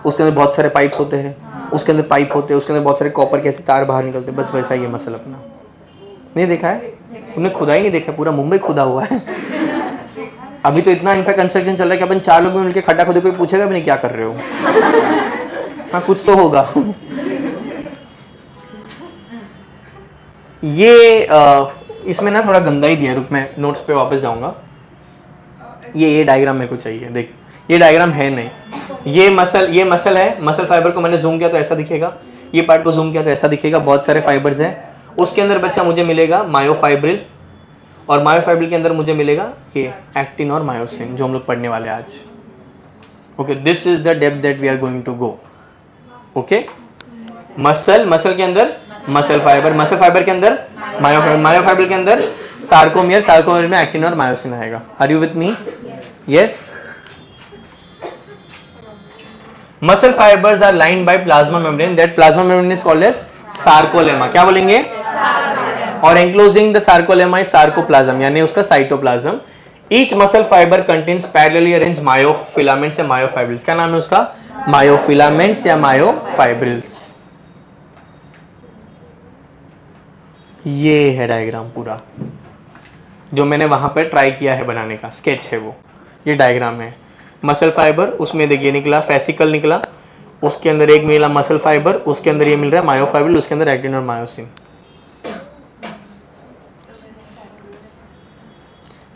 उसके अंदर बहुत सारे पाइप्स होते हैं, उसके अंदर पाइप होते हैं, उसके अंदर बहुत सारे कॉपर के ऐसे तार बाहर निकलते हैं। बस वैसा ही है मसल अपना। नहीं देखा है? उन्हें खुदाई नहीं देखा, पूरा मुंबई खुदा हुआ है। अभी तो इतना इनफैक्ट कंस्ट्रक्शन चल रहा है कि अपन 4 लोग मिलकर खड्डा खोदे, कोई पूछेगा भी नहीं क्या कर रहे हो। हाँ कुछ तो होगा। ये इसमें ना थोड़ा गंदा ही दिया, रुक मैं नोट्स पे वापस जाऊंगा। ये डायग्राम मेरे को चाहिए, देख ये डायग्राम है नहीं। ये मसल है, मसल फाइबर को मैंने जूम किया तो ऐसा दिखेगा, ये पार्ट को जूम किया तो ऐसा दिखेगा, बहुत सारे फाइबर्स हैं। उसके अंदर बच्चा मुझे मिलेगा मायोफाइब्रिल, और मायोफाइब्रिल के अंदर मुझे मिलेगा ये एक्टिन और मायोसिन जो हम लोग पढ़ने वाले आज। Okay, this is the depth that we are going to go. Okay, muscle के अंदर मसल फाइबर के अंदर मायोफाइब्रिल के अंदर सार्कोमियर, सार्कोमियर में एक्टिन और मायोसिन आएगा। Are you with me? Yes. Muscle fibres are lined by plasma membrane, that plasma membrane is called as sarcolemma. क्या बोलेंगे? और enclosing the sarcolemma is sarcoplasm, यानी उसका cytoplasm. Each muscle fibre contains parallelly arranged myofilaments या myofibrils. क्या नाम है उसका? मायोफिलामेंट्स या मायोफाइब्रिल्स। ये है डायग्राम पूरा जो मैंने वहां पर ट्राई किया है बनाने का, स्केच है वो, ये डायग्राम है। मसल फाइबर, उसमें देखिए निकला फेसिकल निकला, उसके अंदर एक मिला मसल फाइबर, उसके अंदर ये मिल रहा है मायोफाइब्रिल, उसके अंदर एक्टिन और myosin.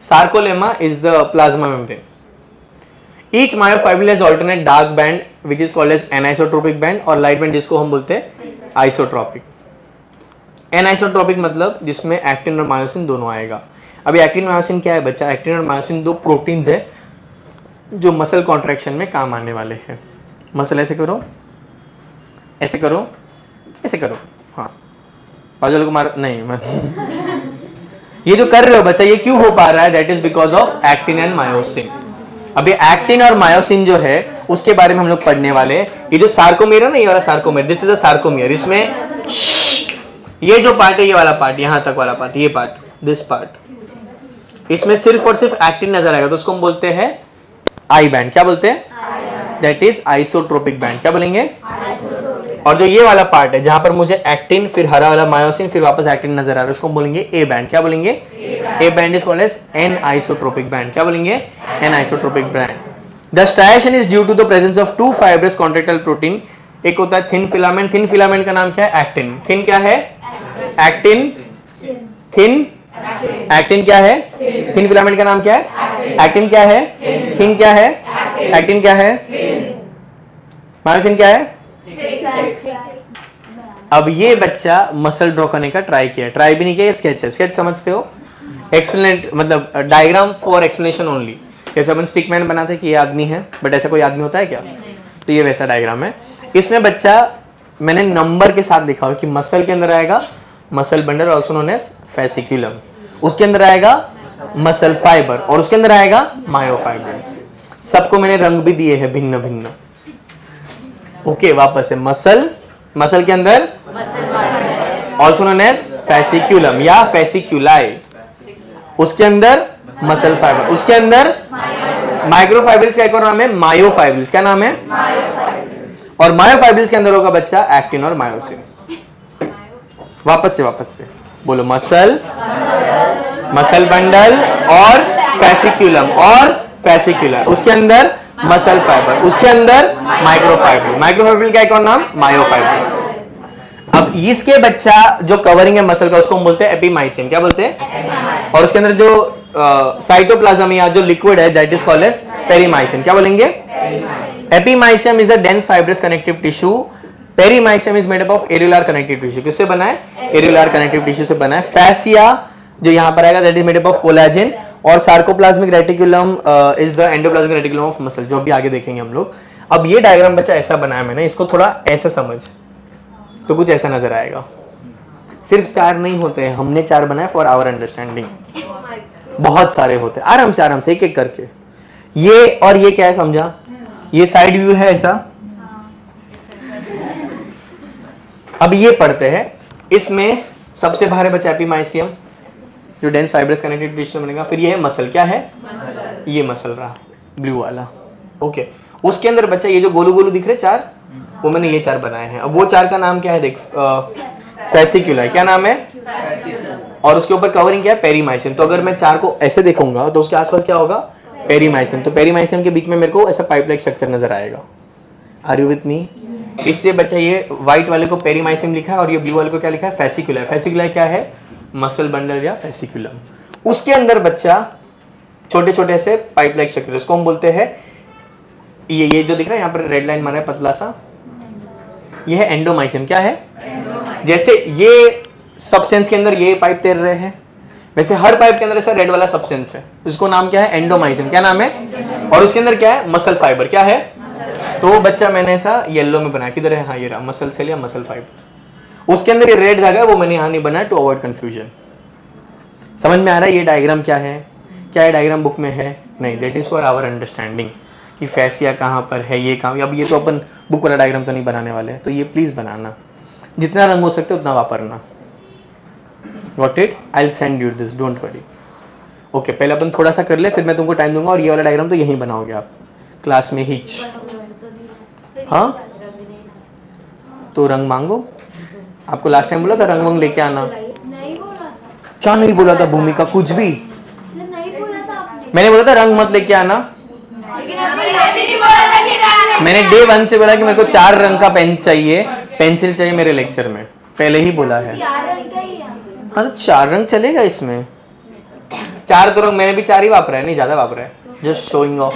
Sarcolemma is the plasma membrane. Each myofibril has alternate dark band which is called as anisotropic band, और लाइट बैंड जिसको हम बोलते हैं आइसोट्रोपिक। एनाइसोट्रोपिक मतलब जिसमें एक्टिन और मायोसिन दोनों आएगा। अभी एक्टिन मायोसिन क्या है बच्चा? एक्टिन और मायोसिन दो प्रोटीन्स है जो मसल कॉन्ट्रैक्शन में काम आने वाले हैं। मसल ऐसे करो, ऐसे करो, ऐसे करो, हाँ बाजू को मार नहीं मैं ये जो कर रहे हो बच्चा, ये क्यों हो पा रहा है? That is because of actin and myosin. अभी एक्टिन और मायोसिन जो है उसके बारे में हम लोग पढ़ने वाले हैं। ये जो सार्कोमियर है ना, ये वाला sarcomere, this is a sarcomere. इसमें ये जो पार्ट है, ये वाला पार्ट, यहां तक वाला पार्ट, ये पार्ट, दिस पार्ट, इसमें सिर्फ और सिर्फ एक्टिन नजर आएगा, तो उसको हम बोलते हैं आई बैंड। क्या बोलते हैं? That is isotropic band. क्या बोलेंगे? और जो ये वाला पार्ट है जहां पर मुझे एक्टिन, फिर हरा वाला मायोसिन, फिर वापस एक्टिन नजर आ रहा है, उसको हम बोलेंगे ए बैंड। क्या बोलेंगे? A band is called as anisotropic band. क्या बोलेंगे? Anisotropic band. The striation is due to the presence of two fibrous contractile protein. एक होता है थिन फिलामेंट, थिन फिलामेंट का नाम क्या है? एक्टिन। थिन क्या है? एक्टिन। थिन एक्टिन क्या है? थिन फिलामेंट का नाम क्या है? एक्टिन क्या है? थिन क्या है? एक्टिन क्या है? मायोसिन क्या है? अब ये बच्चा मसल ड्रॉ करने का ट्राई किया, ट्राई भी नहीं किया, स्केच है। स्केच समझते हो? एक्सप्लेनेट मतलब डायग्राम फॉर एक्सप्लेनेशन ओनली। जैसे अपन स्टिकमैन बनाते कि ये आदमी है, बट ऐसा कोई आदमी होता है क्या? तो ये वैसा डायग्राम है। इसमें बच्चा मैंने नंबर के साथ लिखा हो कि मसल के अंदर आएगा muscle bundle, also known as fasciculum, उसके अंदर आएगा मसल फाइबर, और उसके अंदर आएगा मायोफाइब्रिल। सबको मैंने रंग भी दिए हैं भिन्न भिन्न। ओके, वापस है मसल, मसल के अंदर ऑल्सो नोन एज फेसिक्यूलम या फेसिक्यूलाई, उसके अंदर मसल फाइबर, उसके अंदर माइक्रोफाइब्रिल्स का एक और नाम है मायोफाइब्रिल्स। क्या नाम है? और मायोफाइब्रिल्स के अंदर होगा बच्चा एक्टिन और मायोसिन। वापस से बोलो, मसल, मसल बंडल और फेसिक्यूलम और फेसिक्यूलर, उसके अंदर मसल फाइबर, उसके अंदर माइक्रोफाइब्रिल, माइक्रोफाइब्रिल का एक और नाम मायोफाइब्रिल। अब इसके बच्चा जो कवरिंग है मसल का, उसको हम बोलते हैं एपिमाइसिन। क्या बोलते हैं? और उसके अंदर जो साइटोप्लाज्म या जो लिक्विड है दैट इज कॉल्ड एज पेरीमाइसिन। क्या बोलेंगे? Epimysium is a dense fibrous connective tissue. Perimysium is made up of areolar connective tissue. किससे बना है? एरियुलर कनेक्टिव टिश्यू से बना है। फैसिया जो यहाँ पर आएगा that is made up of collagen, और sarcoplasmic reticulum is the endoplasmic reticulum of muscle, जो अभी आगे देखेंगे हम लोग। अब ये डायग्राम बच्चा ऐसा बनाया मैंने, इसको थोड़ा ऐसा समझ तो कुछ ऐसा नजर आएगा। सिर्फ 4 नहीं होते हैं, हमने 4 बनाए फॉर आवर अंडरस्टैंडिंग। बहुत सारे होते हैं, आराम से एक एक करके। ये और ये क्या है समझा? ये साइड व्यू है ऐसा। अब ये पढ़ते हैं, इसमें सबसे बाहर है बच्चा एपिमाइसियम जो डेंस फाइब्रस कनेक्टिव टिश्यू बनेगा। फिर ये है मसल। क्या है? ये मसल रहा ब्लू वाला। ओके, उसके अंदर बच्चा ये जो गोलू गोलू दिख रहे 4, वो मैंने ये 4 बनाए हैं। अब वो 4 का नाम क्या है? देख, फेसिक्यूलर। क्या नाम है? और उसके ऊपर कवरिंग क्या है? पेरीमाइसिन। तो अगर मैं 4 को ऐसे देखूंगा तो उसके आसपास क्या होगा? पेरीमाइसिन। तो पेरीमाइसिन के बीच में मेरे को ऐसा पाइप लाइक स्ट्रक्चर नजर आएगा। Are you with me? इसलिए बच्चा ये व्हाइट वाले को पेरीमाइसिन लिखा है और ये ब्लू वाले को क्या लिखा है? फेसिक्यूलर। फेसिक्यूलर क्या है? मसल बंडल या फेसिक्यूलम। उसके अंदर बच्चा छोटे छोटे से पाइप लाइक स्ट्रक्चर, उसको हम बोलते हैं, ये जो दिख रहा है यहाँ पर रेड लाइन मारा है पतला सा, ये है एंडोमाइसियम। क्या है? जैसे ये सब्सटेंस के अंदर ये पाइप तैर रहे हैं, वैसे हर पाइप के अंदर ऐसा रेड वाला सब्सटेंस है, उसको नाम क्या है? एंडोमाइसियम। क्या नाम है? और उसके अंदर क्या है? Muscle fibre. क्या है? तो बच्चा मैंने ऐसा येलो में बनाया, किधर है? हाँ ये रहा, मसल सेल या मसल फाइबर। उसके अंदर ये रेड धागा है, वो मैंने यहाँ नहीं बनाया टू अवॉइड कंफ्यूजन। समझ में आ रहा है ये डायग्राम क्या है? क्या ये डायग्राम बुक में है? नहीं, that is for our understanding कि फैसिया कहाँ पर है, ये कहाँ। अब ये तो अपन बुक वाला डायग्राम तो नहीं बनाने वाले हैं, तो ये प्लीज़ बनाना, जितना रंग हो सकते उतना वापरना। Got it? I will send you this, don't worry. Okay, पहले अपन थोड़ा सा कर ले, फिर मैं तुमको टाइम दूंगा और ये वाला डायग्राम तो यहीं बनाओगे आप क्लास में ही। हाँ, तो रंग मांगो। आपको लास्ट टाइम बोला था रंग वंग लेके आना। नहीं बोला। क्या नहीं बोला था भूमिका? कुछ भी सर नहीं बोला था आपने। मैंने बोला था रंग मत लेके आना। लेकिन आपने नहीं बोला था कि रंग। मैंने डे 1 से बोला कि मेरे को 4 रंग का पेन चाहिए, पेंसिल चाहिए मेरे लेक्चर में, पहले ही बोला है। यार रंग का ही है। हाँ तो 4 रंग चलेगा इसमें। 4 तो रंग मैंने भी 4 ही वापरा है, नहीं ज़्यादा वापरा है, जस्ट शोइंग ऑफ।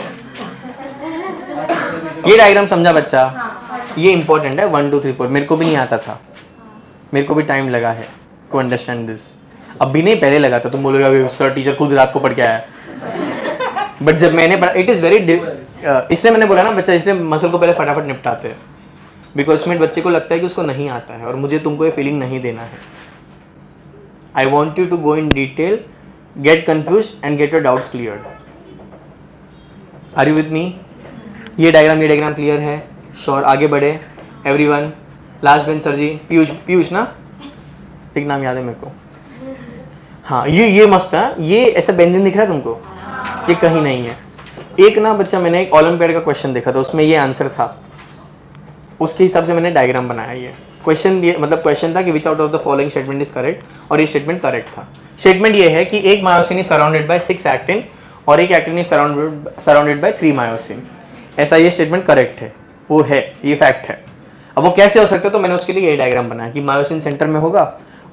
ये डायग्राम समझा बच्चा? ये इंपॉर्टेंट है। 1 2 3 4 मेरे को भी नहीं आता था, मेरे को भी टाइम लगा है टू अंडरस्टैंड दिस। अब भी नहीं, पहले लगा था। तुम बोलोगे सर टीचर खुद रात को पढ़ के आया, बट जब मैंने पढ़ा इट इज़ वेरी इससे मैंने बोला ना बच्चा, इसलिए मसल को पहले फटाफट निपटाते हैं, बिकॉज इसमें बच्चे को लगता है कि उसको नहीं आता है, और मुझे तुमको ये फीलिंग नहीं देना है। I want you to go in detail, get confuse and get your doubts cleared. Are you with me? ये डायग्राम क्लियर है? श्योर? आगे बढ़े एवरीवन। लास्ट बेंच सर जी, पीयूष ना, एक नाम याद है मेरे को। हाँ, ये मस्त है। ये ऐसा बेंजीन दिख रहा है तुमको? ये कहीं नहीं है। एक ना बच्चा, मैंने एक ओलंपियाड का क्वेश्चन देखा था, उसमें ये आंसर था, उसके हिसाब से मैंने डायग्राम बनाया। ये क्वेश्चन था कि विच out of the following statement is correct, और ये स्टेटमेंट करेक्ट था। स्टेटमेंट ये है कि एक myosin is surrounded by 6 actin और एक actin is surrounded by 3 myosin. ऐसा ये स्टेटमेंट करेक्ट है, वो है, ये फैक्ट है। अब वो कैसे हो सकता है, तो मैंने उसके लिए ये डायग्राम बनाया कि मायोसिन सेंटर में होगा,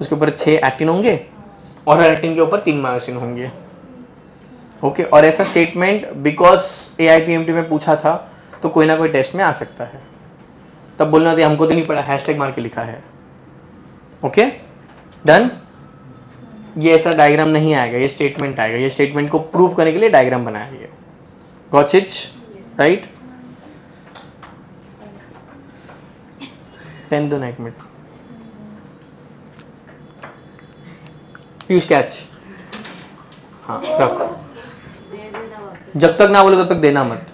उसके ऊपर 6 एक्टिन होंगे और हर एक्टिन के ऊपर 3 मायोसिन होंगे। ओके, और ऐसा स्टेटमेंट बिकॉज AIPMT में पूछा था, तो कोई ना कोई टेस्ट में आ सकता है। तब बोलना था हमको तो नहीं पड़ा, हैशटैग मार के लिखा है। Okay done. ये ऐसा डायग्राम नहीं आएगा, ये स्टेटमेंट आएगा। ये स्टेटमेंट को प्रूव करने के लिए डायग्राम बनाया है। Got it right? पेन दो ना, 1 मिनट। पीयूष कैच। हाँ रखो, जब तक ना बोलो तब तक देना मत।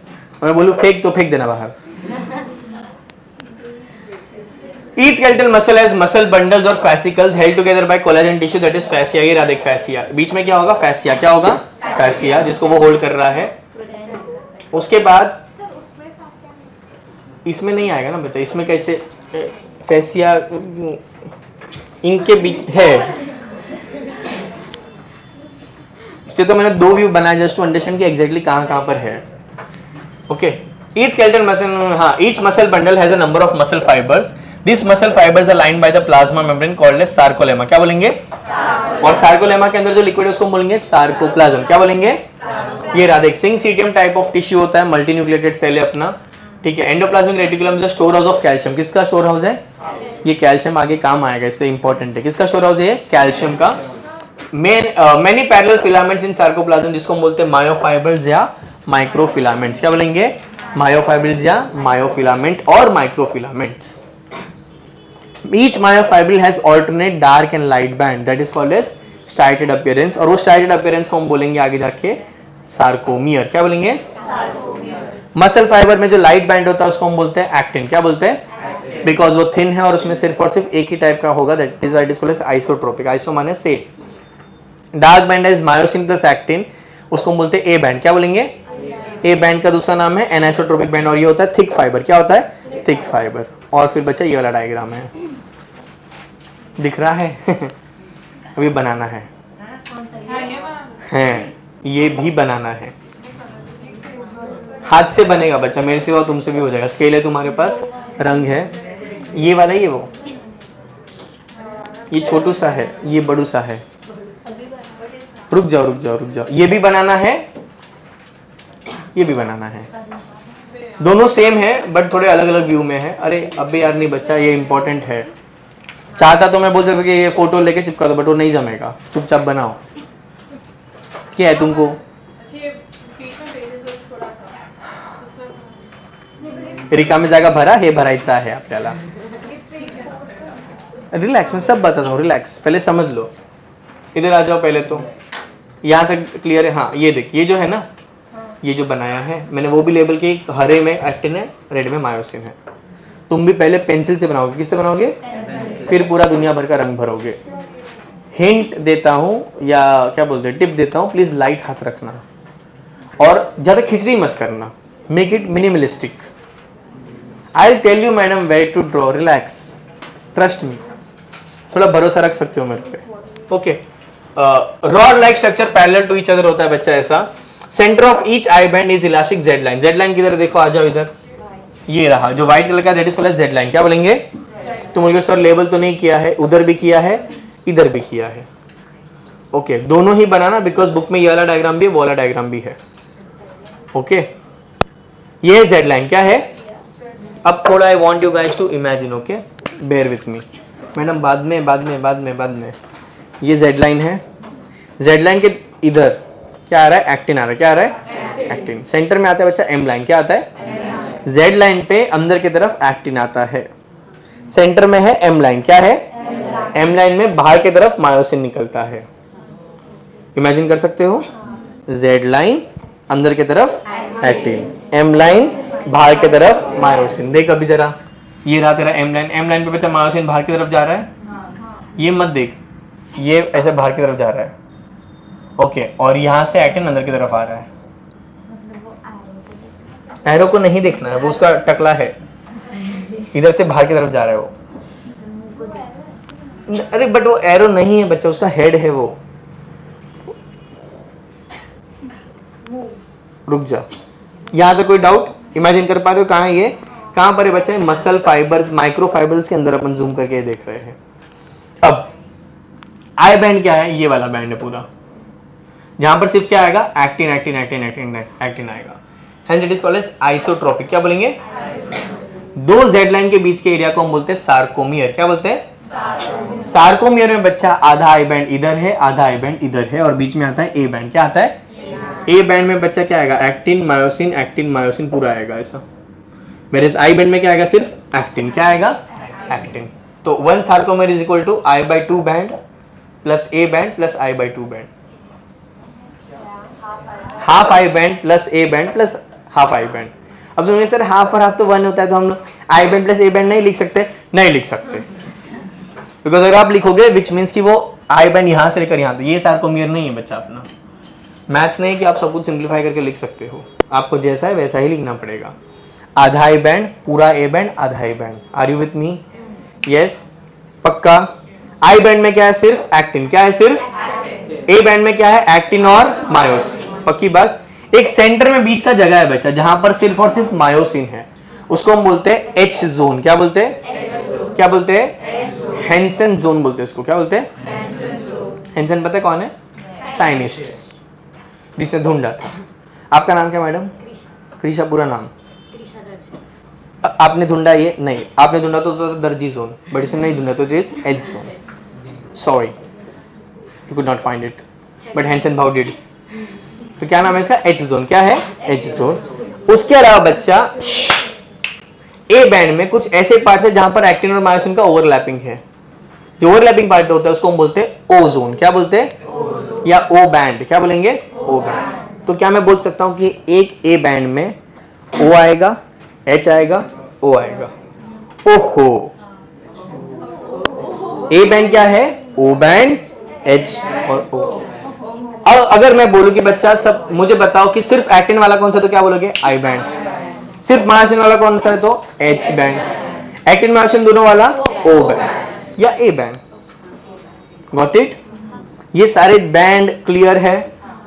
मैं बोलूँ फेंक तो फेंक देना बाहर। Each skeletal muscle has muscle bundles और fascicles held together by collagen tissue that is fascia। ये रहा देख fascia, बीच में क्या होगा? fascia। क्या होगा? fascia, जिसको वो होल्ड कर रहा है। उसके बाद इसमें नहीं आएगा ना बता, इसमें कैसे fascia इनके बीच है। इसलिए तो मैंने 2 व्यू बनाया जस्ट टू अंडरस्टैंड कि एग्जैक्टली कहाँ पर है। ओके, each skeletal muscle, हाँ, each muscle bundle has a number of muscle fibers. These muscle fibers are lined by the plasma membrane called as sarcolemma। क्या बोलेंगे? और सार्कोलेमा के अंदर जो लिक्विड है उसको बोलेंगे सार्कोप्लाज्म। क्या बोलेंगे? ये रहा देख, सिंक-सीटियम टाइप ऑफ टिश्यू होता है, मल्टी न्यूक्लिएटेड सेल है अपना, ठीक है। एंडोप्लाज्मिक रेटिकुलम जो स्टोर हाउस ऑफ कैल्शियम, किसका स्टोर हाउस है? ये कैल्शियम आगे काम आएगा, इसलिए इंपॉर्टेंट है। किसका स्टोर हाउस है? कैल्शियम का। मेनी पैरेलल फिलामेंट्स इन सार्कोप्लाज्म, जिसको हम बोलते हैं मायोफाइबर्स या माइक्रोफिलामेंट्स। क्या बोलेंगे? मायोफाइबर्स या मायोफिलामेंट और microfilaments. Each myofibril has alternate dark and light band that is called as striated appearance, और वो striated appearance को हम बोलेंगे आगे जाके सार्कोमियर। क्या बोलेंगे? मसल फाइबर में जो लाइट बैंड होता है उसको हम बोलते हैं एक्टिन। क्या बोलते हैं? बिकॉज वो थिन है और उसमें सिर्फ और सिर्फ एक ही टाइप का होगा, that is why it is called as isotropic. Iso माने सेम। Dark band is myosin plus actin, उसको हम बोलते हैं ए बैंड। क्या बोलेंगे? ए बैंड का दूसरा नाम है एनाइसोट्रोपिक बैंड, और ये होता है थिक फाइबर। क्या होता है? Thick fibre. और फिर बच्चा ये वाला डायग्राम है, दिख रहा है? अभी बनाना है, ये भी बनाना है, हाथ से बनेगा बच्चा, मेरे सिवा तुमसे भी हो जाएगा। स्केल है तुम्हारे पास, रंग है, ये वाला ये वो, ये छोटू सा है, ये बड़ू सा है। रुक जाओ, ये भी बनाना है, ये भी बनाना है। दोनों सेम है बट थोड़े अलग अलग व्यू में है। अरे अबे यार नहीं बच्चा, ये इंपॉर्टेंट है। चाहता तो मैं बोल सकता कि ये फोटो लेके चिपका दो, बट वो नहीं जमेगा, चुपचाप बनाओ। क्या है तुमको? रिकामी जागा भरा हे भरायचा आहे आपल्याला। रिलैक्स, मैं सब बताता हूँ, रिलैक्स, पहले समझ लो। इधर आ जाओ पहले तो। यहाँ तक क्लियर है? हाँ, ये देख, ये जो है ना, ये जो बनाया है मैंने वो भी लेबल की, हरे में एक्टिन है, रेड में मायोसिन है। तुम भी पहले पेंसिल से बनाओगे, किससे बनाओगे? फिर पूरा दुनिया भर का रंग भरोगे। हिंट देता हूं या क्या बोलते हैं, टिप देता हूं, प्लीज लाइट हाथ रखना और ज्यादा खिचड़ी मत करना, make it minimalistic. I will tell you madam where to draw, relax, trust me, थोड़ा भरोसा रख सकते हो मेरे पे। Okay, rod like structure parallel to each other होता है बच्चा ऐसा। Centre of each I band is elastic Z line. Z line किधर देखो, आ जाओ इधर, ये रहा जो व्हाइट कलर का, that is called as Z line. क्या बोलेंगे? तुम बोलोगे सर लेबल तो नहीं किया है, उधर भी किया है, इधर भी किया है। ओके, दोनों ही बनाना, बिकॉज बुक में ये वाला डायग्राम भी है, वो वाला डायग्राम भी है। ओके, ये है जेड लाइन। क्या है? अब थोड़ा I want you guys to imagine. Okay, bear with me madam, बाद में ये जेड लाइन है। जेड लाइन के इधर क्या आ रहा है? एक्टिन आ रहा है। क्या आ रहा है? एक्टिन। सेंटर में आता है बच्चा एम लाइन। क्या आता है? जेड लाइन पे अंदर की तरफ एक्टिन आता है, सेंटर में है एम लाइन। क्या है? एम लाइन में बाहर की तरफ मायोसिन निकलता है। इमेजिन कर सकते हो, जेड लाइन अंदर की तरफ एक्टिन, एम लाइन बाहर की तरफ मायोसिन। देख अभी जरा, ये रहा तेरा एम लाइन, एम लाइन पे बच्चा मायोसिन बाहर की तरफ जा रहा है, ये मत देख, ये ऐसे बाहर की तरफ जा रहा है। ओके, और यहाँ से एक्टिन अंदर की तरफ आ रहा है। एरो को नहीं देखना है, वो उसका टकला है, इधर से बाहर की तरफ जा रहा है वो। अरे बट वो एरो नहीं है बच्चा, उसका हेड है वो। रुक जा, यहाँ तक कोई डाउट? इमेजिन कर पा रहे हो कहाँ है ये? कहाँ पर है बच्चा? मसल फाइबर्स, माइक्रो फाइबर्स के अंदर अपन जूम करके देख रहे हैं। अब आई बैंड क्या है? ये वाला बैंड है पूरा, जहां पर सिर्फ क्या आएगा? Actin actin actin actin actin आएगा। Hence it is called as isotropic. क्या बोलेंगे? दो जेड लाइन के बीच के एरिया को हम बोलते हैं सार्कोमियर। क्या बोलते हैं? सार्कोमियर में बच्चा आधा आई बैंड इधर है, आधा आई बैंड इधर है, और बीच में आता है ए बैंड। क्या आता है? ए बैंड में बच्चा क्या आएगा? एक्टिन मायोसिन पूरा आएगा ऐसा। मेरे आई बैंड में क्या आएगा? सिर्फ एक्टिन। क्या आएगा? एक्टिन। तो 1 sarcomere is equal to I/2 band plus A band plus I/2 band, half I band plus A band plus half I band. अब तुमने सर हाफ और हाफ तो 1 होता है, तो हम आई बैंड प्लस ए बैंड नहीं लिख सकते? नहीं लिख सकते, बिकॉज अगर आप लिखोगे विच मीन्स कि वो आई बैंड यहां से लेकर यहां, तो ये सार्कोमियर नहीं है बच्चा अपना। मैथ्स नहीं कि आप सब कुछ सिंप्लीफाई करके लिख सकते हो, आपको जैसा है वैसा ही लिखना पड़ेगा। आधा आई बैंड, पूरा ए बैंड, आधा I band. Are you with me? Yes, पक्का। आई बैंड में क्या है? सिर्फ एक्टिन। क्या है? सिर्फ। ए बैंड में क्या है? एक्टिन और मायोसिन। पक्की बात। एक सेंटर में बीच का जगह है बच्चा, जहां पर सिर्फ और सिर्फ मायोसिन है, उसको हम बोलते हैं एच जोन। क्या बोलते हैं? क्या बोलते हैं? हेंसन जोन बोलते हैं इसको। क्या बोलते हैं? हेंसन पता है कौन है? साइनिस्ट, जिसने ढूंढा था। आपका नाम क्या मैडम? क्रिशा। पूरा नाम? आपने ढूंढा ये? नहीं, आपने ढूंढा तो दर्जी जोन, बट इसने नहीं ढूंढा तो it is H zone. Sorry, you could not find it, but Henson भाउ डिड। तो क्या नाम है इसका? H zone. क्या है? H zone. उसके अलावा बच्चा ए बैंड में कुछ ऐसे पार्ट है जहां पर एक्टिन और मायोसिन का ओवरलैपिंग है। जो ओवरलैपिंग पार्ट होता है उसको हम बोलते हैं ओ जोन। क्या बोलते हैं? या ओ बैंड। क्या बोलेंगे? ओ बैंड। तो क्या मैं बोल सकता हूं कि एक ए बैंड में ओ आएगा, एच आएगा, ओ आएगा। ओहो, ए बैंड क्या है? ओ बैंड, एच और ओ। अब अगर मैं बोलूं कि बच्चा सब मुझे बताओ कि सिर्फ एक्टिन वाला कौन सा, तो क्या बोलोगे? I band. सिर्फ मायोसिन वाला कौन सा है? तो एच बैंड। एक्टिन मायोसिन दोनों वाला ओ बैंड या ए बैंड। Got it? ये सारे बैंड क्लियर है।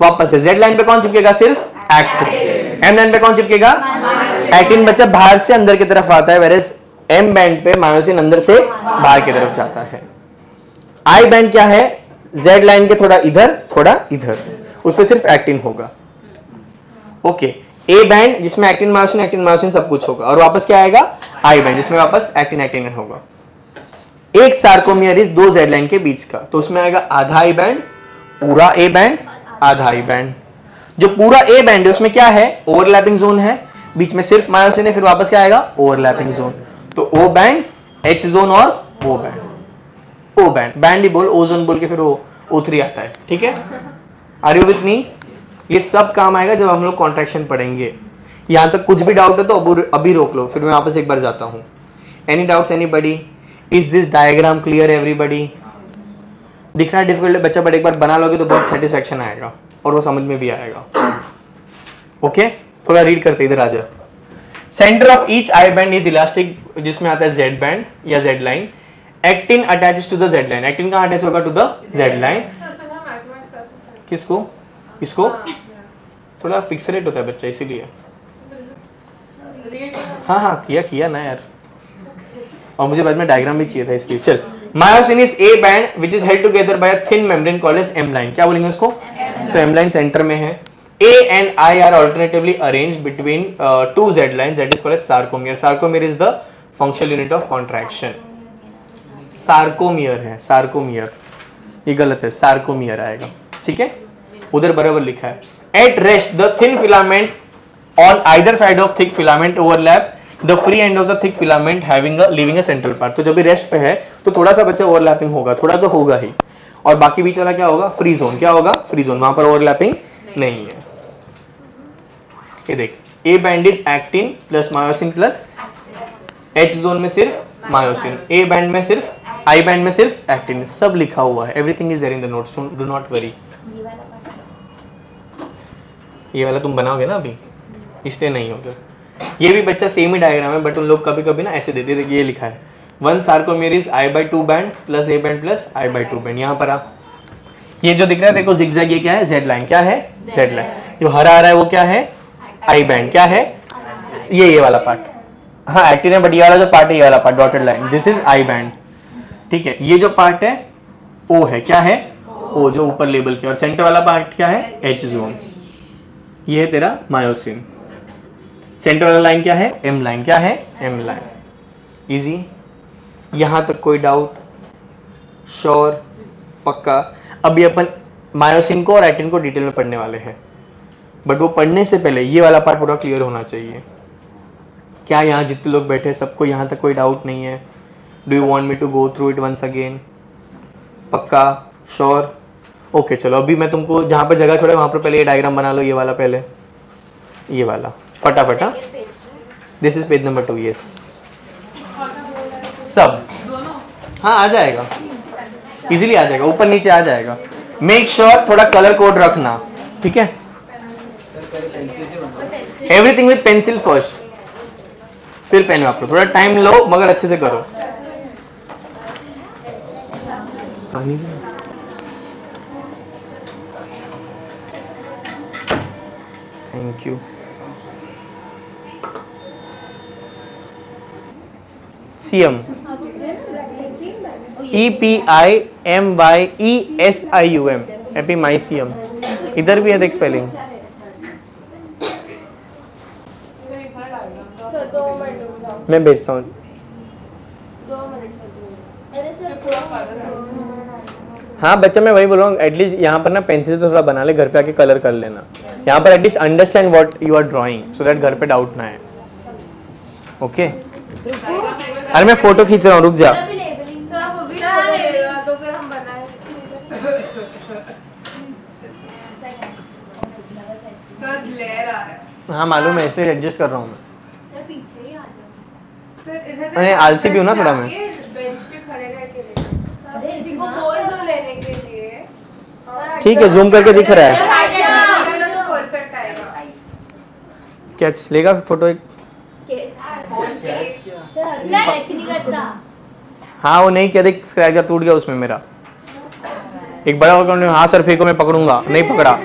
वापस से जेड लाइन पे कौन चिपकेगा? सिर्फ एक्टिन। एम लाइन पे कौन चिपकेगा? एक्टिन बच्चा बाहर से अंदर की तरफ आता है, वेरेस एम बैंड पे मायोसिन अंदर से बाहर की तरफ जाता है। आई बैंड क्या है? जेड लाइन के थोड़ा इधर, उस पर सिर्फ एक्टिन होगा। ओके, ए बैंड जिसमें एक्टिन मायोसिन सब कुछ होगा, और वापस क्या आएगा? आई बैंड जिसमें वापस एक्टिन होगा। एक सार्कोमियर इज दो जेड लाइन के बीच का, तो उसमें आएगा आधा आई बैंड, पूरा ए बैंड, आधा आई बैंड। जो पूरा ए बैंड है उसमें क्या है? ओवरलैपिंग जोन है, बीच में सिर्फ मायोसिन है, फिर वापस क्या आएगा? Overlapping zone. तो ओ बैंड, एच जोन और ओ बैंड। ओ बैंड, बैंड ही बोल, ओ जोन बोल के फिर ओ O3 आता है। ठीक है, आर यू विथ मी? ये सब काम आएगा जब हम लोग कॉन्ट्रैक्शन पढ़ेंगे। यहाँ तक कुछ भी डाउट है तो अभी रोक लो, फिर मैं वापस एक बार जाता हूँ। Any doubts anybody? Is this diagram clear everybody? दिखना डिफिकल्ट है बच्चा, बट एक बार बना लोगे तो बहुत सेटिस्फैक्शन आएगा और वो समझ में भी आएगा। ओके, थोड़ा रीड करते इधर आ जा। Centre of each I band is elastic, जिसमें आता है जेड बैंड या Z line. Actin attaches to the Z line. Actin कहाँ अटैच होगा? To the Z line. किसको? इसको? थोड़ा पिक्सेलेट होता है बच्चा इसीलिए। हाँ हाँ किया ना यार, और मुझे बाद में डायग्राम भी चाहिए था इसलिए। चल, myosin is A band which is held together by a thin membrane called as M line. क्या बोलेंगे उसको? तो एम लाइन सेंटर में है। A and I are alternatively arranged between two Z lines, that is called as sarcomere. Sarcomere is the functional unit of contraction. Sarcomere है, sarcomere, ये गलत है, sarcomere आएगा, ठीक है, उधर बराबर लिखा है। At rest, the thin filament on either side of thick filament overlap the free end of the thick filament leaving a central part. तो जब भी रेस्ट पे है तो थोड़ा सा बच्चा ओवरलैपिंग होगा, थोड़ा तो होगा ही, और बाकी बीच वाला क्या होगा? Free zone. क्या होगा? फ्री जोन, वहां पर ओवरलैपिंग नहीं है। ये देख, ए band is actin plus myosin plus H zone में सिर्फ मायोसिन, ए बैंड में सिर्फ, आई बैंड में सिर्फ एक्टिन। सब लिखा हुआ है, everything is there in the notes, do not worry. ये वाला तुम बनाओगे ना अभी, इसलिए नहीं होगा। ये भी बच्चा सेम ही डायग्राम है, बट उन लोग कभी कभी ना ऐसे देते हैं। ये लिखा है 1 sarcomere is I/2 band plus A band plus I/2 band. यहाँ पर आ, ये जो दिख रहा है देखो जिगजैग, ये क्या है? Z line. क्या है? Z line. जो हरा आ रहा है वो क्या है? I band. क्या है? ये वाला पार्ट, हाँ एक्टिन है, बट ये वाला जो पार्ट है, ये वाला part dotted line, this is I band, ठीक है। ये जो पार्ट है ओ है, क्या है? ओ, जो ऊपर लेबल किया, और सेंटर वाला पार्ट क्या है? H zone. ये है तेरा मायोसिन। सेंटर वाला लाइन क्या है? M line. क्या है? M line. इजी, यहां तक कोई डाउट? श्योर, पक्का? अभी अपन मायोसिन को और एक्टिन को डिटेल में पढ़ने वाले हैं, बट वो पढ़ने से पहले ये वाला पार्ट पूरा क्लियर होना चाहिए। क्या यहाँ जितने लोग बैठे सबको यहाँ तक कोई डाउट नहीं है? Do you want me to go through it once again? पक्का? श्योर? ओके, चलो अभी मैं तुमको जहाँ पर जगह छोड़ा वहाँ पर पहले ये डायग्राम बना लो, ये वाला पहले, ये वाला फटाफट। This is page number 2। Yes, सब हाँ आ जाएगा, इजीली आ जाएगा, ऊपर नीचे आ जाएगा। मेक श्योर थोड़ा कलर कोड रखना, ठीक है? एवरीथिंग विथ पेंसिल फर्स्ट, फिर पेन वापरो। थोड़ा टाइम लो मगर अच्छे से करो। Thank you. CM, EPIMYESIUM, epimysium. इधर भी है देख स्पेलिंग। मैं भेजता हूँ। हाँ बच्चा, मैं वही बोल रहा हूँ, एटलीस्ट यहाँ पर ना पेंसिल से थोड़ा बना ले, घर पे आके कलर कर लेना। यहाँ पर at least understand what you are drawing, so that घर पे डाउट ना है। ओके, अरे मैं फोटो खींच रहा हूँ, रुक जा। हाँ मालूम है, इसलिए एडजस्ट कर रहा हूँ मैं। अरे आलसी भी हूँ ना थोड़ा मैं। ठीक है, जूम करके दिख रहा है। कैच लेगा फोटो एक? हाँ वो नहीं किया, देख स्क्रैच टूट गया उसमें मेरा। एक बड़ा होकर हाँ सर फेंको, मैं पकड़ूंगा। नहीं पकड़ा,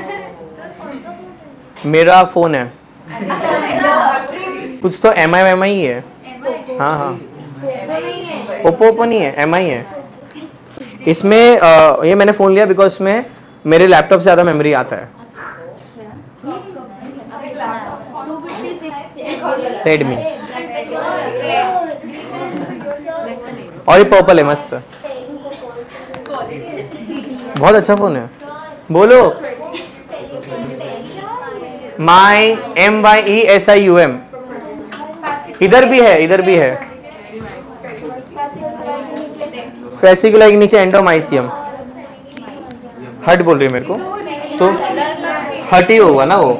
मेरा फोन है कुछ तो MI है। हाँ हाँ, ओप्पो नहीं है, MI है। इसमें ये मैंने फ़ोन लिया बिकॉज इसमें मेरे लैपटॉप से ज़्यादा मेमोरी आता है। रेडमी, और ये पर्पल है, मस्त, बहुत अच्छा फ़ोन है। बोलो MYESIUM। इधर भी है, इधर भी है। फेसिकुला के नीचे एंडोमाइसियम। हट बोल रही है मेरे को, तो हट ही होगा ना वो।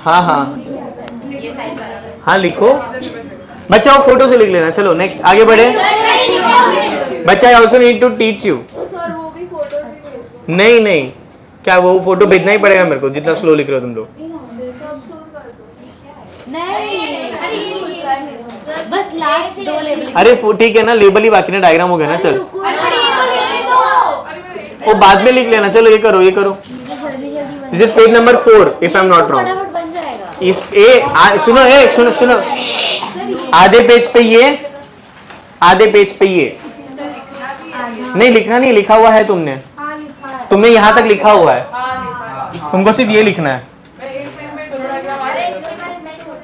हाँ हाँ हाँ लिखो बच्चा, वो फोटो से लिख लेना। चलो नेक्स्ट आगे बढ़े। बच्चा I also need to teach you. नहीं नहीं, क्या वो फोटो भेजना ही पड़ेगा मेरे को, जितना स्लो लिख रहे हो तुम लोग। बस लास्ट 2 लेबल। अरे ठीक है ना, लेबल ही बाकी ना, डायग्राम हो गया ना। चल वो बाद में लिख लेना। चलो ये करो ये करो। This is page number 4 if I am not wrong. इस सुनो सुनो सुनो, आधे पेज पे ये, आधे पेज पे ये। नहीं लिखना नहीं, लिखा हुआ है तुमने, तुमने यहाँ तक लिखा हुआ है, तुमको सिर्फ ये लिखना है।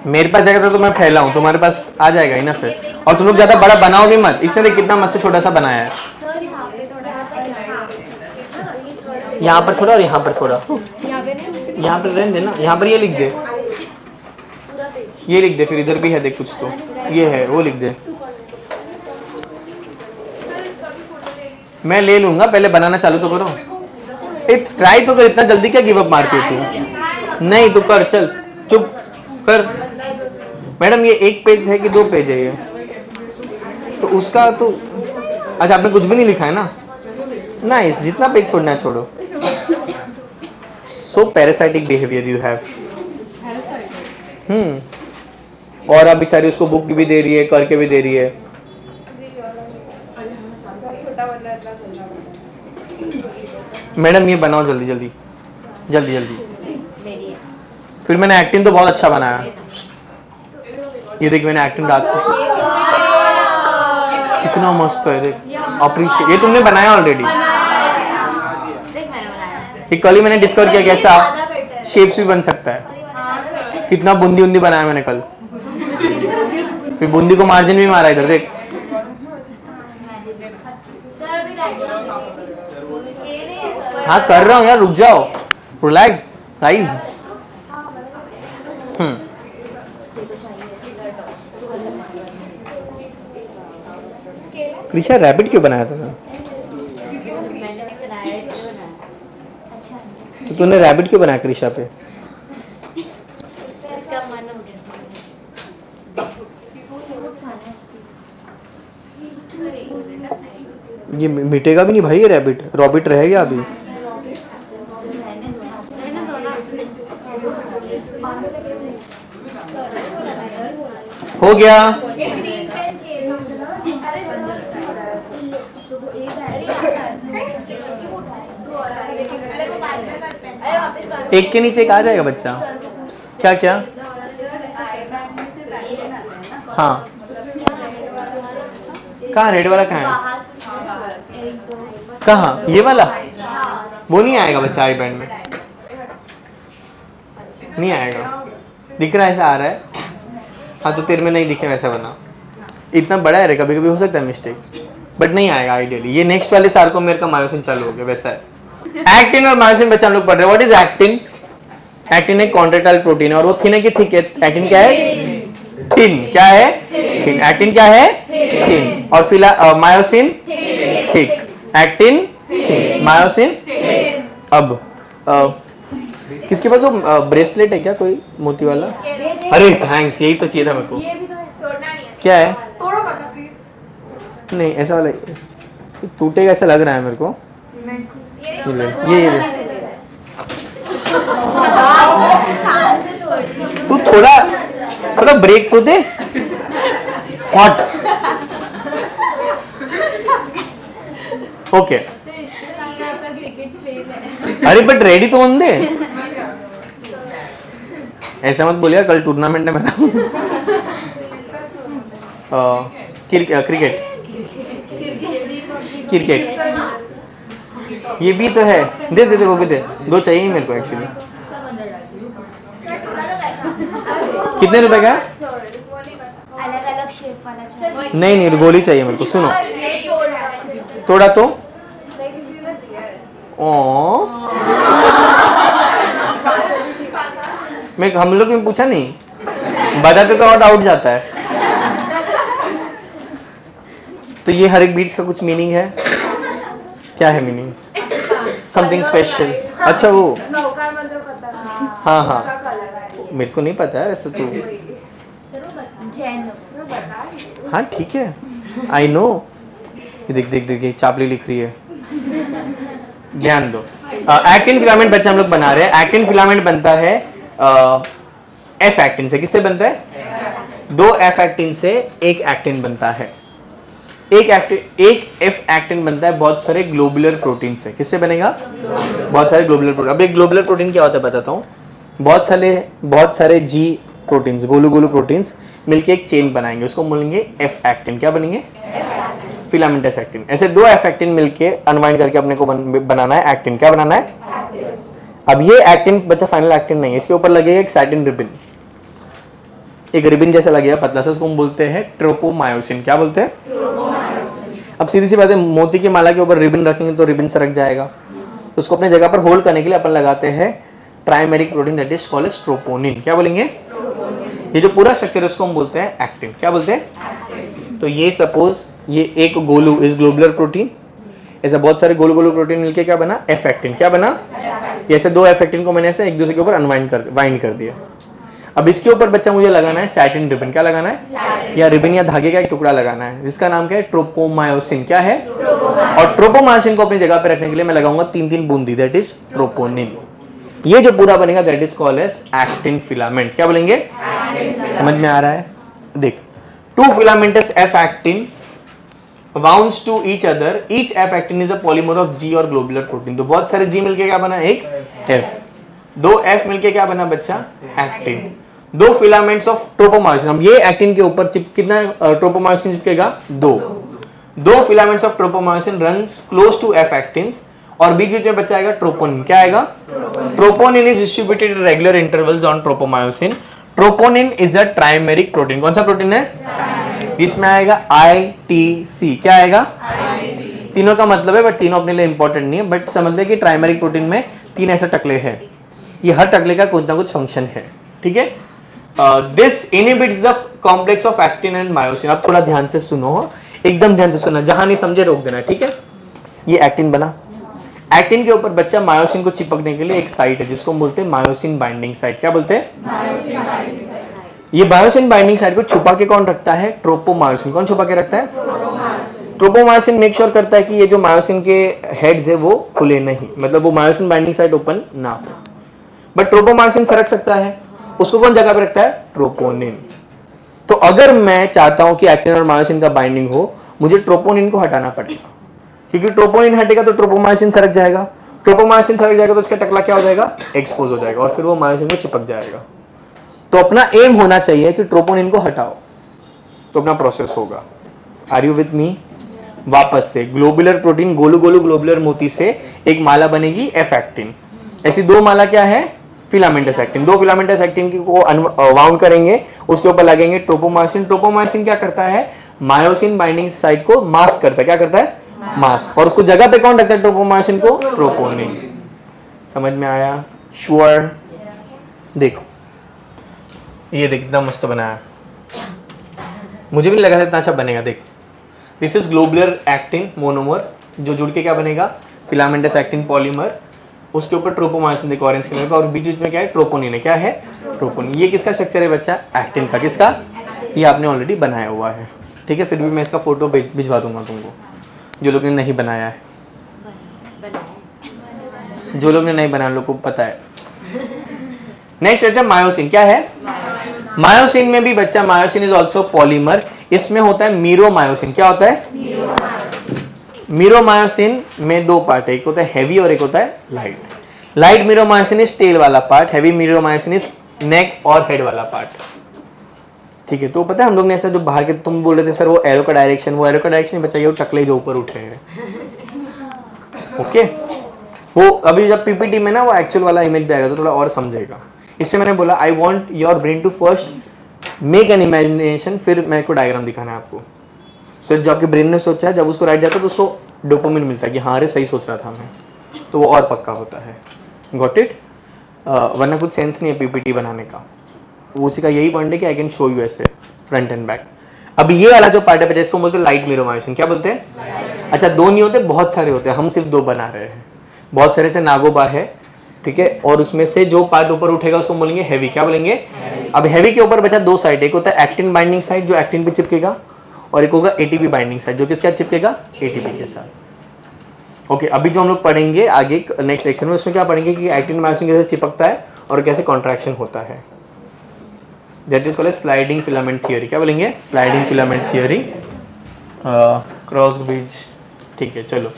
मेरे पास जाएगा तो मैं फैलाऊं, तुम्हारे पास आ जाएगा इनफ है। और तुम लोग ज्यादा बड़ा बनाओ भी मत, इसने देख कितना मस्त छोटा सा बनाया है। यहाँ पर थोड़ा और यहाँ पर थोड़ा, यहाँ पर रहने देना, यहाँ पर ये लिख दे, ये लिख दे, फिर इधर भी है देख कुछ तो, ये है वो लिख दे। मैं ले लूंगा, पहले बनाना चालू तो करो। ट्राई तो कर, इतना जल्दी क्या गिव अप मारती है तू? नहीं तू कर, चल चुप कर। मैडम ये 1 पेज है कि 2 पेज है ये? तो उसका तो अच्छा आपने कुछ भी नहीं लिखा है ना? नाइस, जितना पेज छोड़ना है छोड़ो। सो पैरासाइटिक बिहेवियर यू हैव। और आप बेचारी उसको बुक भी दे रही है, करके भी दे रही है। मैडम ये बनाओ जल्दी जल्दी जल्दी जल्दी। फिर मैंने एक्टिंग तो बहुत अच्छा बनाया, ये देख मैंने एक्टिंग डाल कितना मस्त है, देख अप्रिशिएट। ये तुमने बनाया ऑलरेडी, ये कल ही मैंने डिस्कवर किया कैसा शेप्स भी बन सकता है। कितना बूंदी उंदी बनाया मैंने कल, फिर बूंदी को मार्जिन भी मारा इधर देख। हाँ कर रहा हूँ यार, रुक जाओ, रिलैक्स गाइस। कृषा रैबिट क्यों बनाया था? तो तूने रैबिट क्यों बनाया कृषा पे? ये मिटेगा भी नहीं भाई, ये रैबिट रॉबिट रह गया अभी। हो गया। एक के नीचे एक आ जाएगा बच्चा। क्या क्या? हाँ कहाँ रेड वाला कहाँ है? कहाँ ये वाला? वो नहीं आएगा बच्चा आई बैंड में, नहीं आएगा। दिख रहा है ऐसा आ रहा है। हाँ तो तेरे में नहीं दिखे वैसा बना, इतना बड़ा है रे, कभी कभी हो सकता है मिस्टेक, बट नहीं आएगा आइडियली। ये नेक्स्ट वाले साल को मेरे का मायोसिन चालू हो गया वैसा है। एक्टिन और मायोसिन बच्चा हम लोग पढ़ रहे हैं। What is actin? एक्टिन एक कॉन्ट्रैक्टाइल प्रोटीन है और वो थिन है कि थिक है? एक्टिन क्या है? थिन। क्या है? थिन। एक्टिन क्या है? थिन। और फिलहाल myosin thick. Actin thin, myosin. अब किसके पास वो ब्रेसलेट है क्या कोई मोती वाला? अरे थैंक्स, यही तो चाहिए था मेरे को। क्या है? नहीं ऐसा वाला टूटेगा ऐसा लग रहा है मेरे को। ये तू थोड़ा ब्रेक तो दे। Hot okay. अरे बट रेडी तो बन दे, ऐसा मत बोलिए कल टूर्नामेंट है मेरा। क्रिकेट क्रिकेट ये भी तो है, दे दे दे वो भी दे। 2 चाहिए मेरे को एक्चुअली। कितने रुपए का? अलग अलग शेप वाला। नहीं नहीं गोली चाहिए मेरे को। सुनो थोड़ा तो मैं हम लोग ने पूछा नहीं, बताते तो और डाउट जाता है। तो ये हर एक बीट्स का कुछ मीनिंग है। क्या है मीनिंग? Something special. अच्छा वो, नौका मंत्र पता है। हाँ हाँ, उसका कलर है। मेरे को नहीं पता है वैसे तो। जैन हाँ ठीक है, आई नो। देख देख देख, चापली लिख रही है, ध्यान दो। एक्टिन फिलामेंट बच्चे हम लोग बना रहे हैं। एक्टिन फिलामेंट बनता है एफ एक्टिन से। किससे बनता है? 2 एफ एक्टिन से एक एक्टिन बनता है। एक एफ एक्टिन बनता है बहुत सारे ग्लोबुलर प्रोटीन से। किससे बनेगा? बहुत सारे ग्लोबुलर प्रोटीन। अब एक ग्लोबुलर प्रोटीन क्या होता है बताता हूँ। बहुत सारे जी प्रोटीन्स, गोलू गोलू प्रोटीन्स मिलके एक चेन बनाएंगे, उसको बोलेंगे एफ एक्टिन। क्या बनेंगे? Filamentous actin. ऐसे 2 एफ एक्टिन मिलके अनवाइंड करके अपने को बनाना है एक्टिन। क्या बनाना है? अब ये एक्टिन बच्चा फाइनल एक्टिन नहीं है, इसके ऊपर लगेगा एक सैटिन रिबन, एक रिबन जैसा लगेगा पतला सा, उसको हम बोलते हैं ट्रोपोमायोसिन। क्या बोलते हैं? अब सीधी सी बात है, मोती की माला के ऊपर रिबन रखेंगे तो रिबन सरक जाएगा, तो उसको अपने जगह पर होल्ड करने के लिए अपन लगाते हैं primary protein that is called as troponin. क्या बोलेंगे? ये जो पूरा स्ट्रक्चर है उसको हम बोलते हैं एक्टिन। क्या बोलते हैं? तो ये सपोज ये एक गोलू इस ग्लोबुलर प्रोटीन, ऐसा बहुत सारे गोलू गोलू प्रोटीन मिलके क्या बना? F actin. क्या बना? ऐसे 2 एफ एक्टिन को मैंने ऐसे एक दूसरे के ऊपर वाइंड कर दिया। अब इसके ऊपर बच्चा मुझे लगाना है सैटिन रिबन। क्या लगाना है? या रिबन या धागे का एक टुकड़ा लगाना है, जिसका नाम क्या है? ट्रोपोमायोसिन। क्या है? और ट्रोपोमायोसिन को अपनी जगह पे रखने के लिए मैं लगाऊंगा 3-3 बूंदी, दैट इज ट्रोपोनिन। ये जो पूरा बनेगा that is called as actin filament. क्या बोलेंगे? समझ में आ रहा है? देख, 2 filamentous F actin bounds to each other. Each F actin is a polymer of G और globular protein. तो बहुत सारे G मिलके क्या बना? एक F। 2 F मिलके क्या बना बच्चा? एक्टिन। 2 filaments of tropomyosin। अब ये एक्टिन के ऊपर कितना tropomyosin चिपकेगा? 2 filaments of tropomyosin runs close to F actins और बीच बीच में बच्चा आएगा ट्रोपोनिन। क्या आएगा? Troponin is distributed in regular intervals on tropomyosin. Troponin is a trimeric protein. कौन सा प्रोटीन है? इसमें आएगा ITC। क्या आएगा? तीनों का मतलब है, बट तीनों अपने लिए इंपॉर्टेंट नहीं है, बट समझ ले कि ट्राइमेरिक प्रोटीन में 3 ऐसे टकले हैं, ये हर टकले का कुछ ना कुछ फंक्शन है। ठीक है? This inhibits the complex of actin and myosin. अब थोड़ा ध्यान से सुनो, एकदम ध्यान से सुनना, जहां नहीं समझे रोक देना। ठीक है? ये एक्टिन बना, एक्टिन के ऊपर बच्चा मायोसिन को चिपकने के लिए एक साइट है जिसको हम बोलते हैं मायोसिन बाइंडिंग साइट। क्या बोलते हैं? ये मायोसिन बाइंडिंग साइट को छुपा के कौन रखता है? ट्रोपोमायोसिन। कौन छुपा के रखता है? ट्रोपोमायोसिन मेक श्योर करता है कि ये जो मायोसिन के हेड्स है वो खुले नहीं, मतलब वो मायोसिन बाइंडिंग साइट ओपन ना हो। बट ट्रोपोमायोसिन सरक सकता है, उसको कौन जगह पे रखता है? ट्रोपोनिन। तो अगर मैं चाहता हूं कि एक्टिन और मायोसिन का बाइंडिंग हो, मुझे ट्रोपोनिन को हटाना पड़ेगा, क्योंकि ट्रोपोनिन हटेगा तो ट्रोपोमायोसिन सरक जाएगा, ट्रोपोमायोसिन सरक जाएगा तो उसका टकला क्या हो जाएगा? एक्सपोज हो जाएगा और फिर वो मायोसिन में चिपक जाएगा। तो अपना एम होना चाहिए कि ट्रोपोनिन को हटाओ, तो अपना प्रोसेस होगा। Are you with me? वापस से ग्लोबुलर प्रोटीन, गोलू गोलू ग्लोबुलर मोती से एक माला बनेगी एफ एक्टिन। ऐसी 2 माला क्या है? Filamentous actin. 2 फिलामेंटस एक्टिन को वाउंड करेंगे, उसके ऊपर लगेंगे ट्रोपोमायोसिन। ट्रोपोमायोसिन क्या करता है? मायोसिन बाइंडिंग साइट को मास्क करता है। क्या करता है? मास्क। और उसको जगह पे कौन रखता है ट्रोपोमायोसिन को? ट्रोपोनिन। समझ में आया? श्योर? देखो ये देख कितना मस्त बनाया, मुझे भी नहीं लगा था इतना अच्छा बनेगा। देख, this is globular actin monomer, जो जुड़ के क्या बनेगा? Filamentous actin polymer. उसके ऊपर ट्रोपोमायोसिन देखो ऑरेंज कलर का, और बीच में क्या है? ट्रोपोनिन है। क्या है? ट्रोपोनिन। ये किसका स्ट्रक्चर है बच्चा? एक्टिन का। किसका? ये आपने ऑलरेडी बनाया हुआ है। ठीक है? फिर भी मैं इसका फोटो भिजवा दूंगा तुमको, जो लोग ने नहीं बनाया है। जो लोग ने नहीं बनाया लोग को पता है। नेक्स्ट बच्चा मायोसिन। क्या है? मायोसिन में भी बच्चा, मायोसिन इज ऑल्सो पॉलीमर। इसमें होता है मीरोमायोसिन। क्या होता है? मीरोमायोसिन में 2 पार्ट है, एक होता है हैवी और एक होता है light. Light meromyosin is tail वाला part, heavy meromyosin is neck और हेड वाला पार्ट। ठीक है? तो पता है हम लोग ने ऐसा जो बाहर के तुम बोल रहे थे सर वो एरो का डायरेक्शन, वो एरो का डायरेक्शन बच्चा ये टकले जो ऊपर उठे हैं। ओके? वो अभी जब पीपीटी में ना वो एक्चुअल वाला इमेज आएगा तो थोड़ा और समझेगा। इससे मैंने बोला I want your brain to first make an imagination, फिर मेरे को डायग्राम दिखाना है आपको। सो जो आपके ब्रेन ने सोचा है, जब उसको राइट जाता है तो उसको डोपामिन मिलता है कि हाँ अरे सही सोच रहा था मैं, तो वो और पक्का होता है। Got it? वरना कुछ सेंस नहीं है पीपीटी बनाने का। उसी का यही पॉइंट है कि आई कैन शो यू ऐसे फ्रंट एंड बैक। अब ये वाला जो पार्ट है इसको बोलते हैं लाइट मीरोमायोसिन। क्या बोलते हैं? अच्छा 2 नहीं होते, बहुत सारे होते हैं, हम सिर्फ 2 बना रहे हैं। बहुत सारे से नागोबा है, ठीक है, और उसमें से जो पार्ट ऊपर उठेगा उसको बोलेंगे हैवी। क्या बोलेंगे? अब हैवी के ऊपर बचा 2 साइड, एक होता है एक्टिन बाइंडिंग साइड जो एक्टिन पे चिपकेगा, और एक होगा एटीपी बाइंडिंग साइड जो किसके साथ चिपकेगा? एटीपी के साथ। ओके, अभी जो हम लोग पढ़ेंगे आगे नेक्स्ट लेक्चर में, उसमें क्या पढ़ेंगे कि एक्टिन मायोसिन कैसे चिपकता है और कैसे कॉन्ट्रैक्शन होता है। That is called sliding filament theory. क्या बोलेंगे? Sliding filament theory, cross bridge. ठीक है, चलो।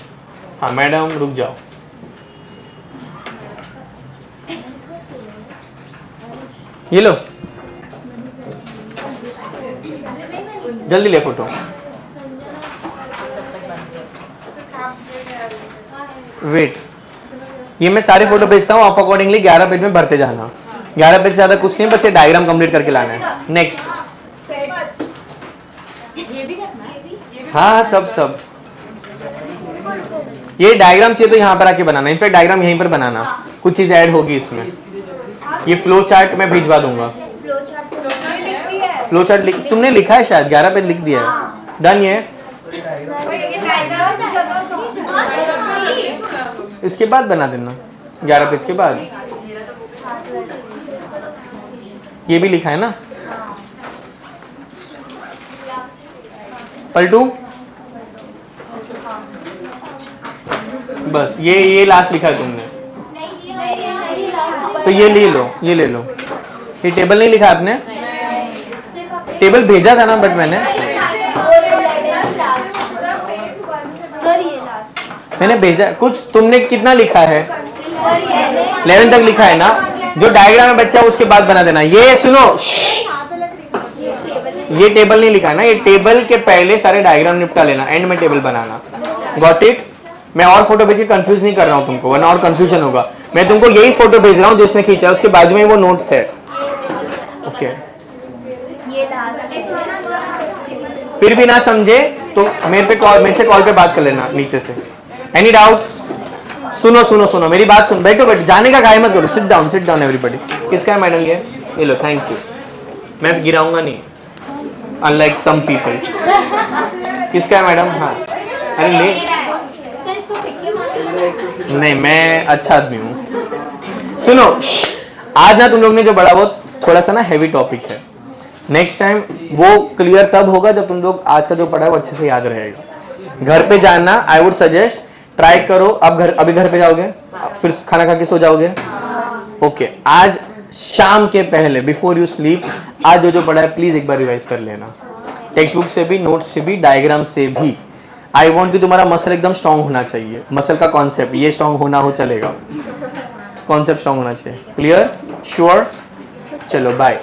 हाँ मैडम रुक जाओ। ये लो, जल्दी ले फोटो। वेट, ये मैं सारे फोटो भेजता हूँ, आप अकॉर्डिंगली 11 पेज में भरते जाना। 11 पेज से ज्यादा कुछ नहीं, बस ये डायग्राम कंप्लीट करके लाना है। नेक्स्ट। हाँ सब ये डायग्राम चाहिए तो यहाँ पर आके बनाना, इनफैक्ट डायग्राम यहीं पर बनाना, कुछ चीज ऐड होगी इसमें। ये फ्लो चार्ट मैं भिजवा दूंगा। फ्लो चार्ट तुमने लिखा है शायद, 11 पेज लिख दिया है। डन ये इसके बाद बना देना, 11 पेज के बाद। ये भी लिखा है ना? पलटू, बस ये लास्ट लिखा है तुमने, तो ये ले लो, ये ले लो। ये टेबल नहीं लिखा आपने? टेबल भेजा था ना, बट मैंने भेजा कुछ। तुमने कितना लिखा है? 11 तक लिखा है ना? जो डायग्राम में बच्चा उसके बाद बना देना। ये सुनो, ये टेबल नहीं लिखा है ना, ये टेबल के पहले सारे डायग्राम निपटा लेना, एंड में टेबल बनाना। Got it? मैं और फोटो भेज के कंफ्यूज नहीं कर रहा हूँ तुमको, वरना और कंफ्यूजन होगा। मैं तुमको यही फोटो भेज रहा हूँ जिसने खींचा है, उसके बाजू में वो नोट्स है। ओके, फिर भी ना समझे तो मेरे से कॉल पे बात कर लेना नीचे से। Any doubts? सुनो सुनो सुनो, मेरी बात सुन। बैठो बैठो, जाने का घाय मत करो। Sit down everybody. किसका है मैडम? ये लो, थैंक यू। मैं गिराऊंगा नहीं, अनलाइक सम पीपल। किसका है मैडम? हाँ, अरे ले, नहीं मैं अच्छा आदमी हूँ। सुनो, आज ना तुम लोग ने जो पढ़ा वो थोड़ा सा ना हैवी टॉपिक है। नेक्स्ट टाइम वो क्लियर तब होगा जब तुम लोग आज का जो पढ़ा है वो अच्छे से याद रहेगा। घर पे जाना, आई वुड सजेस्ट ट्राई करो। अभी घर पे जाओगे, फिर खाना खा के सो जाओगे। ओके, आज शाम के पहले बिफोर यू स्लीप आज जो पढ़ा है प्लीज एक बार रिवाइज कर लेना, टेक्स्ट बुक से भी, नोट से भी, डायग्राम से भी। आई वॉन्ट कि तुम्हारा मसल एकदम स्ट्रांग होना चाहिए। मसल का कॉन्सेप्ट ये स्ट्रांग होना हो चलेगा, कॉन्सेप्ट स्ट्रांग होना चाहिए। क्लियर? श्योर? चलो बाय।